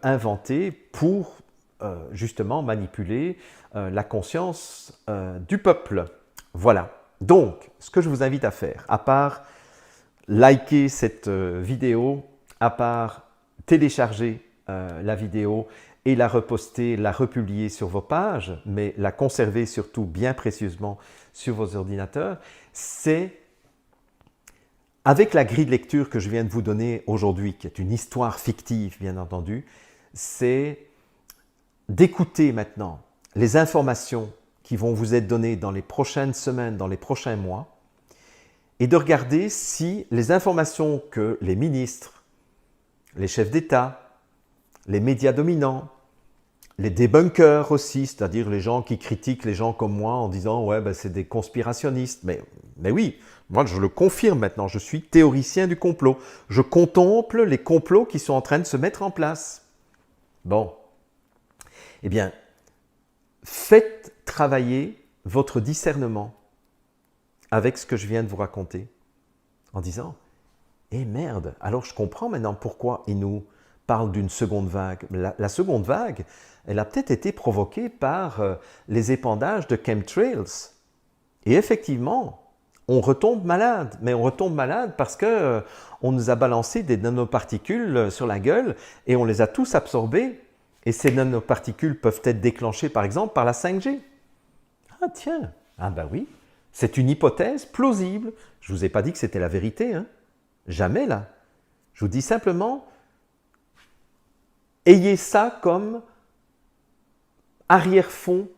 inventé pour justement manipuler la conscience du peuple. Voilà. Donc, ce que je vous invite à faire, à part liker cette vidéo, à part télécharger la vidéo et la reposter, la republier sur vos pages, mais la conserver surtout bien précieusement sur vos ordinateurs, c'est avec la grille de lecture que je viens de vous donner aujourd'hui, qui est une histoire fictive bien entendu, c'est d'écouter maintenant les informations qui vont vous être données dans les prochaines semaines, dans les prochains mois, et de regarder si les informations que les ministres, les chefs d'État, les médias dominants, les débunkers aussi, c'est-à-dire les gens qui critiquent les gens comme moi en disant « ouais, ben c'est des conspirationnistes ». Mais oui, moi je le confirme maintenant, je suis théoricien du complot. Je contemple les complots qui sont en train de se mettre en place. Bon. Eh bien, faites travailler votre discernement avec ce que je viens de vous raconter, en disant « Eh merde, alors je comprends maintenant pourquoi il nous parle d'une seconde vague. » La seconde vague, elle a peut-être été provoquée par les épandages de chemtrails. Et effectivement, on retombe malade. Mais on retombe malade parce qu'on nous a balancé des nanoparticules sur la gueule et on les a tous absorbés. Et ces nanoparticules peuvent être déclenchées par exemple par la 5G. Ah tiens, ah ben oui, c'est une hypothèse plausible. Je ne vous ai pas dit que c'était la vérité, hein. Jamais là. Je vous dis simplement, ayez ça comme arrière-fond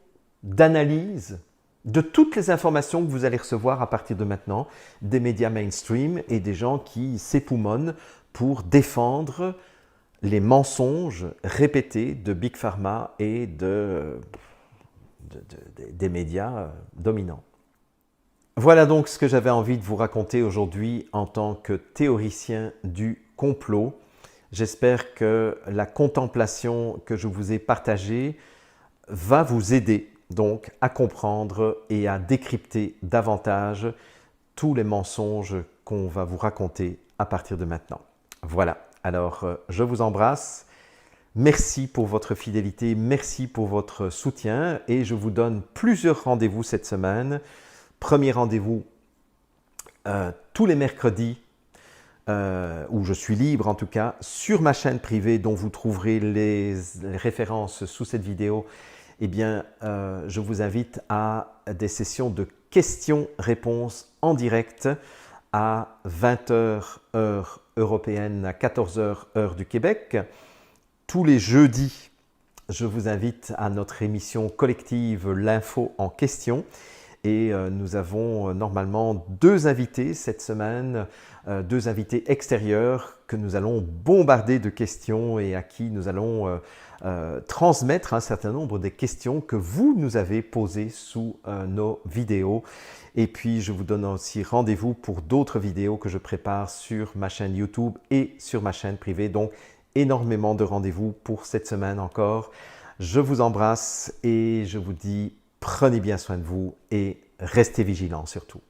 d'analyse de toutes les informations que vous allez recevoir à partir de maintenant des médias mainstream et des gens qui s'époumonnent pour défendre les mensonges répétés de Big Pharma et des médias dominants. Voilà donc ce que j'avais envie de vous raconter aujourd'hui en tant que théoricien du complot. J'espère que la contemplation que je vous ai partagée va vous aider donc à comprendre et à décrypter davantage tous les mensonges qu'on va vous raconter à partir de maintenant. Voilà, alors je vous embrasse. Merci pour votre fidélité, merci pour votre soutien et je vous donne plusieurs rendez-vous cette semaine. Premier rendez-vous tous les mercredis, où je suis libre en tout cas, sur ma chaîne privée dont vous trouverez les références sous cette vidéo. Eh bien, je vous invite à des sessions de questions-réponses en direct à 20h heure européenne, à 14h heure du Québec. Tous les jeudis, je vous invite à notre émission collective L'info en question. Et nous avons normalement 2 invités cette semaine, 2 invités extérieurs que nous allons bombarder de questions et à qui nous allons transmettre un certain nombre des questions que vous nous avez posées sous nos vidéos. Et puis je vous donne aussi rendez-vous pour d'autres vidéos que je prépare sur ma chaîne YouTube et sur ma chaîne privée. Donc énormément de rendez-vous pour cette semaine encore. Je vous embrasse et je vous dis prenez bien soin de vous et restez vigilants surtout.